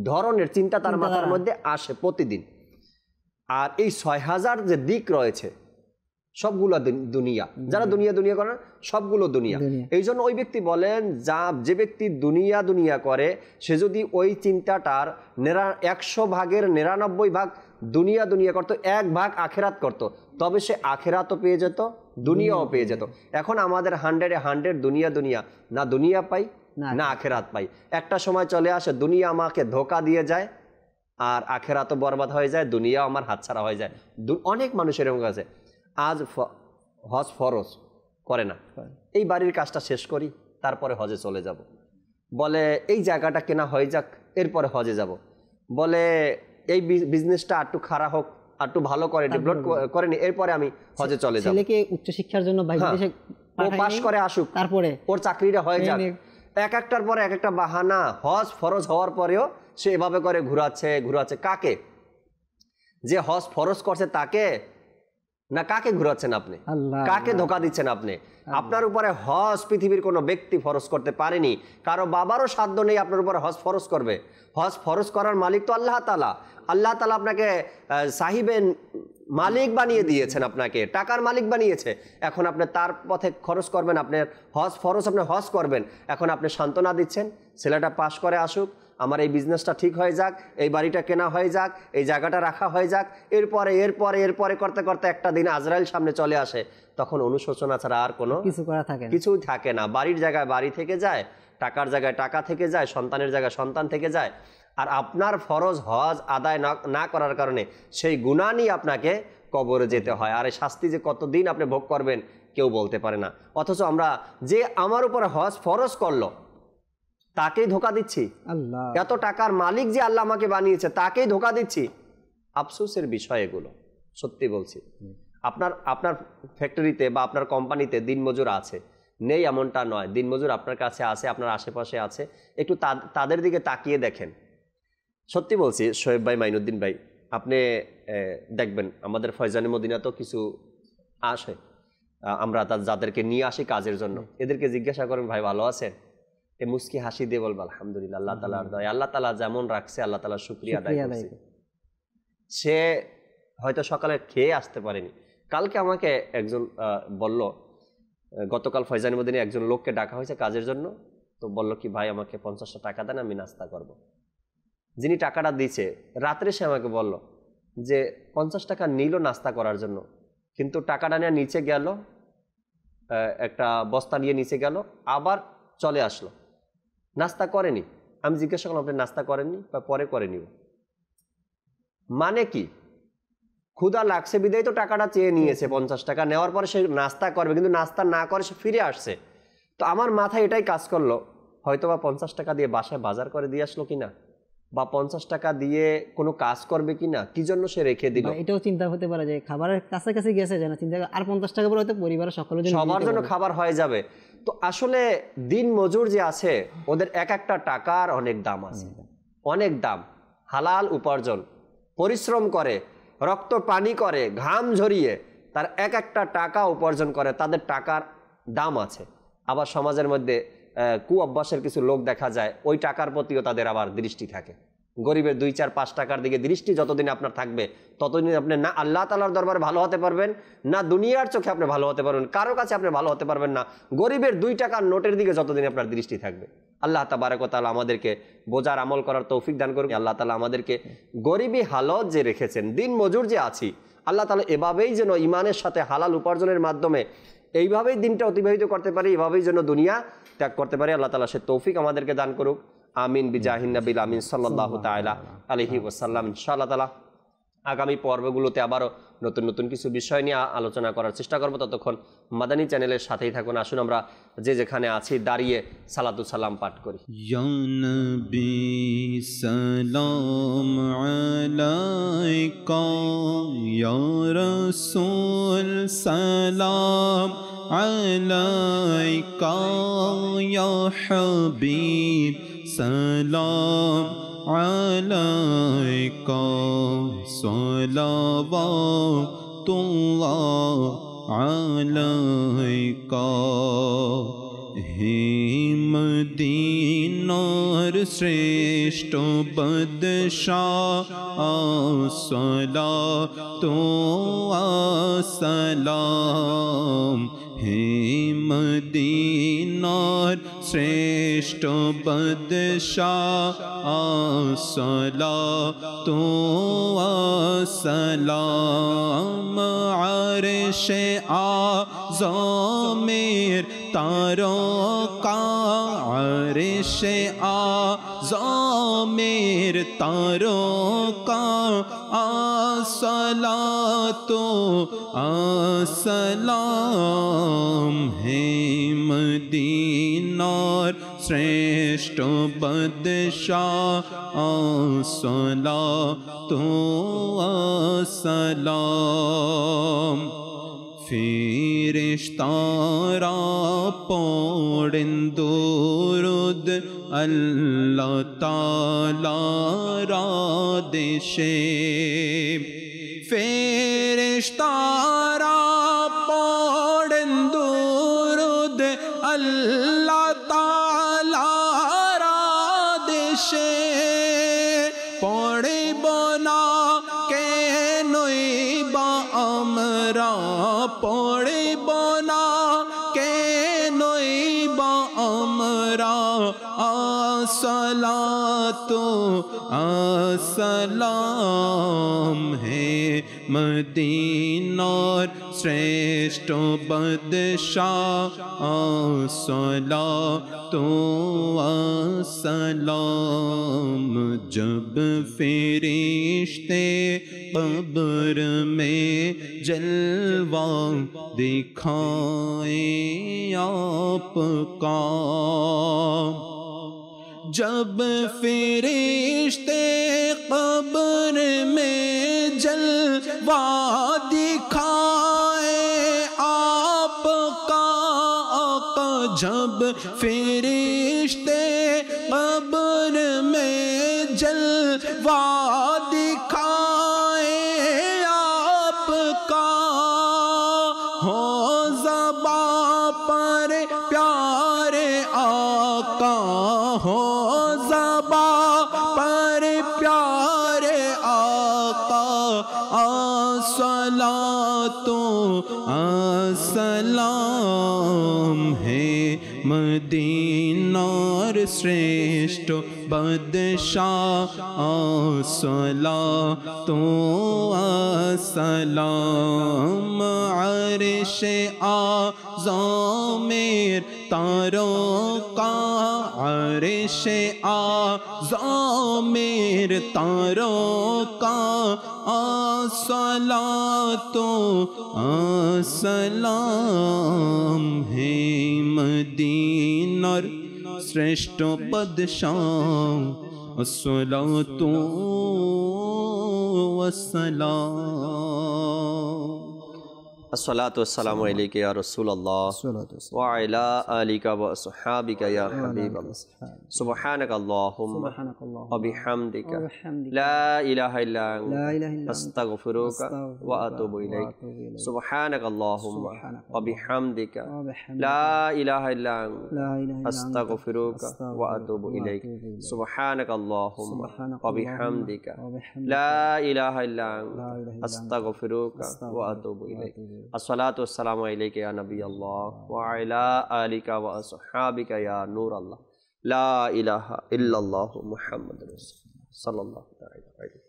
ধরনের চিন্তা তার মাথার মধ্যে আসে প্রতিদিন। আর এই 6000 যে দিক রয়েছে সবগুলো দুনিয়া, যারা দুনিয়া দুনিয়া করেন সবগুলো দুনিয়া। এই জন্য ওই ব্যক্তি বলেন, যে ব্যক্তি দুনিয়া দুনিয়া করে সে যদি ওই চিন্তাটার 100 ভাগের 99 ভাগ দুনিয়া দুনিয়া করতো, 1 ভাগ আখেরাত করতো, তবে সে আখেরাতও পেয়ে যেত, দুনিয়াও পেয়ে যেত। এখন আমাদের 100-এ 100 দুনিয়া দুনিয়া, না দুনিয়া পাই না আখেরাত পাই। একটা সময় চলে আসে দুনিয়া আমাকে ধোকা দিয়ে যায় আর আখেরাতও বরবাদ হয়ে যায়, দুনিয়াও আমার হাতছাড়া হয়ে যায়। অনেক মানুষ এরকম আছে, আজ হজ ফরজ করে না, এই বাড়ির কাজটা শেষ করি তারপরে হজে চলে যাব, বলে এই জায়গাটা কেনা হয়ে যাক এরপরে হজে যাব, বলে এই বিজনেসটা একটু খারাপ হোক, একটু ভালো করে ডেভেলপ করে নি, এরপরে আমি হজে চলে যাব। ছেলেকে উচ্চশিক্ষার জন্য বাইরে দেশে ও পাস করে আসুক, তারপরে ওর চাকরিটা হয়ে যাক। এক একটার পরে এক একটা বাহানা, হজ ফরজ হওয়ার পরেও সে এভাবে করে ঘুরাচ্ছে। কাকে? যে হজ ফরজ করছে তাকে না কাকে ঘুরাচ্ছেন আপনি? কাকে ধোকা দিচ্ছেন আপনি? আপনার উপরে হজ পৃথিবীর কোনো ব্যক্তি ফরজ করতে পারেনি, কারো বাবারও সাধ্য নেই আপনার উপরে হজ ফরজ করবে। হজ ফরজ করার মালিক তো আল্লাহ তাআলা। আল্লাহ তাআলা আপনাকে সাহিবে মালিক বানিয়ে দিয়েছেন, আপনাকে টাকার মালিক বানিয়েছে। এখন আপনি তার পথে খরচ করবেন, আপনার হজ ফরজ, আপনি হজ করবেন। এখন আপনি সান্ত্বনা দিচ্ছেন ছেলেটা পাশ করে আসুক, আমার এই বিজনেসটা ঠিক হয়ে যাক, এই বাড়িটা কেনা হয়ে যাক, এই জায়গাটা রাখা হয়ে যাক। এরপরে করতে করতে একটা দিন আজরাইল সামনে চলে আসে, তখন অনুশোচনা ছাড়া আর কোনো কিছুই থাকে না। বাড়ির জায়গায় বাড়ি থেকে যায়, টাকার জায়গায় টাকা থেকে যায়, সন্তানের জায়গায় সন্তান থেকে যায়। আর আপনার ফরজ হজ আদায় না করার কারণে সেই গুনাহ নিয়ে আপনাকে কবরে যেতে হয়। আর এই শাস্তি যে কতদিন আপনি ভোগ করবেন কেউ বলতে পারে না। অথচ আমরা যে আমার উপরে হজ ফরজ করলো তাকেই ধোকা দিচ্ছি। এত টাকার মালিক যে আল্লাহ আমাকে বানিয়েছে তাকেই ধোকা দিচ্ছি। আফসোসের বিষয় এগুলো, সত্যি বলছি। আপনার ফ্যাক্টরিতে বা আপনার কোম্পানিতে দিনমজুর আছে, নেই এমনটা নয়, দিনমজুর আপনার কাছে আছে, আপনার আশেপাশে আছে। একটু তাদের দিকে তাকিয়ে দেখেন। সত্যি বলছি শোয়েব ভাই, মাইনুদ্দিন ভাই, আপনি দেখবেন আমাদের ফয়জানে মদিনা তো কিছু আসে, আমরা যাদেরকে নিয়ে আসি কাজের জন্য, এদেরকে জিজ্ঞাসা করেন ভাই ভালো আছেন, এ মুস্কি হাসি দিয়ে বলবো আলহামদুলিল্লাহ, আল্লাহ তাআলার দয়া, আল্লাহ তাআলা যেমন রাখছে আল্লাহ তাআলার শুকরিয়া আদায় করছি। সে হয়তো সকালে খেয়ে আসতে পারেনি। কালকে আমাকে একজন বলল, গতকাল ফয়জানে মদিনা একজন লোককে ডাকা হয়েছে কাজের জন্য, তো বলল কি ভাই আমাকে 50টা টাকা দেন, আমি নাস্তা করব। যিনি টাকাটা দিয়েছে রাত্রে সে আমাকে বলল যে 50 টাকা নিল নাস্তা করার জন্য, কিন্তু টাকাটা নিয়ে নিচে গেল, একটা বস্তা নিয়ে নিচে গেল, আবার চলে আসলো, নাস্তা করেনি। আমি জিজ্ঞাসা করলাম আপনি নাস্তা করেননি বা পরে করে নিব? মানে কি? ক্ষুধা লাগছে বিদায় তো টাকাটা চেয়ে নিয়েছে, 50 টাকা নেওয়ার পরে সে নাস্তা করবে, কিন্তু নাস্তা না করে সে ফিরে আসছে। তো আমার মাথায় এটাই কাজ করলো, হয়তো বা 50 টাকা দিয়ে বাসায় বাজার করে দিয়ে আসলো কিনা, বা 50 টাকা দিয়ে কোনো কাজ করবে কিনা, কি জন্য সে রেখে দিল। এটাও চিন্তা হতে পারে যে খাবারের কাছাকাছি গেছে, জানা চিন্তা আর 50 টাকা বলে হয়তো পরিবারের সকলের জন্য, সবার জন্য খাবার হয়ে যাবে। তো আসলে দিন মজুর যে আছে ওদের এক একটা টাকার অনেক দাম আছে, অনেক দাম। হালাল উপার্জন, পরিশ্রম করে, রক্ত পানি করে, ঘাম ঝরিয়ে তার এক একটা টাকা উপার্জন করে, তাদের টাকার দাম আছে। আবার সমাজের মধ্যে কু অভ্যাসের কিছু লোক দেখা যায়, ওই টাকার প্রতিও তাদের আবার দৃষ্টি থাকে। গরিবের 2, 4, 5 টাকার দিকে দৃষ্টি যতদিন আপনার থাকবে ততদিন আপনি না আল্লাহ তাআলার দরবারে ভালো হতে পারবেন, না দুনিয়ার চোখে আপনি ভালো হতে পারবেন, কারো কাছে আপনি ভালো হতে পারবেন না। গরিবের 2 টাকার নোটের দিকে যতদিন আপনার দৃষ্টি থাকবে। আল্লাহ তাবারক ওয়া তাআলা আমাদেরকে বোঝার আমল করার তৌফিক দান করুন। আল্লাহ তাআলা আমাদেরকে গরিবী হালত যে রেখেছেন, দিন মজুর যে আছি, আল্লাহ তাআলা এভাবেই যেন ইমানের সাথে হালাল উপার্জনের মাধ্যমে এইভাবেই দিনটা অতিবাহিত করতে পারি, এভাবেই যেন দুনিয়া ত্যাগ করতে পারি। আল্লাহ তাআলা সে তৌফিক আমাদেরকে দান করুক। আমিন বিজাহিন নবিল আমিন সাল্লাল্লাহু তাআলা আলাইহি ওয়াসাল্লাম। ইনশাআল্লাহ তাআলা আগামী পর্বগুলোতে আবারও নতুন নতুন কিছু বিষয় নিয়ে আলোচনা করার চেষ্টা করব। ততক্ষণ মাদানী চ্যানেলের সাথেই থাকুন। আসুন আমরা যে যেখানে আছি দাঁড়িয়ে সালাতু সালাম পাঠ করি। ইয়া নবী সালাম আলাইকা, ইয়া রাসূল সালাম আলাইকা, ইয়া হাবিব সালাম আলাইকা, সালাওয়াতুল্লাহ আলাইকা। হে মদিনার শ্রেষ্ঠ বাদশাহ, আসসালাতু ওয়াসসালাম। হে মদিনার শ্রেষ্ঠ বাদশাহ, আসসালাতু ওয়াসসালাম। আরশে আযমের তারকা, আরশে আযমের তারকা, আসসালাতু আসসালাম। হে মদিনা মদিনার শ্রেষ্ঠ বাদশাহ আসসালাতু ওয়াসসালাম ফেরেশতারা পড়েন দুরূদ আল্লাহ তাআলার আদেশে ফেরেশতারা পড়েন দুরূদ আল্লাহ তাআলার আদেশে পড়িব না কেনই বা আমরা পড়িব না কেনই বা আমরা আসসালাতু আসসালাম হে মদিনার শ্রেষ্ঠ বাদশাহ আসসালাতু আসসালাম जब फरिश्ते कब्र में जलवा दिखाए आपका जब फरिश्ते कब्र में जलवा दिखाए आपका आका जब फरिश्ते कब्र में जलवा दिखाए आपका हो ज़बा पर प्यारे आका हो ज़बा पर प्यारे आका अस्सलातु अस्सलाम है मदीनार श्रेष्ठ बादशाह अस्सलातु अस्सलाम अर्शे आज़मेर तारों का अर्शे आज़मेर तारों का अस्सलातु अस्सलाम है मदीनार श्रेष्ठ बादशाह अस्सलातु वस्सलाम अस्सलातु वस्सलामु अलैका या रसूलल्लाह व अला आलिका व अस्हाबिका या हबीबल्लाह सुब्हानक अल्लाहुम्मा व बिहम्दिका ला इलाहा इल्ला अंता अस्तगफिरुका व अतूबु इलैक सुब्हानक अल्लाहुम्मा व बिहम्दिका ला इलाहा इल्ला अंता अस्तगफिरुका व अतूबु इलैक सुब्हानक अल्लाहुम्मा व बिहम्दिका ला इलाहा इल्ला अंता अस्तगफिरुका व अतूबु इलैक अस्सलातु वस्सलामु अलैका या नबी अल्लाह व अला आलिका व अस्हाबिका या नूर अल्लाह ला इलाहा इल्लल्लाहु मुहम्मदुर रसूलुल्लाह सल्लल्लाहु अलैहि वसल्लम।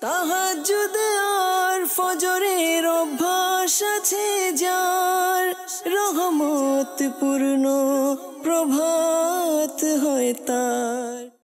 তাহাজ্জুদ আর ফজরের অভ্যাস আছে যার রহমত পূর্ণ প্রভাত হয় তার।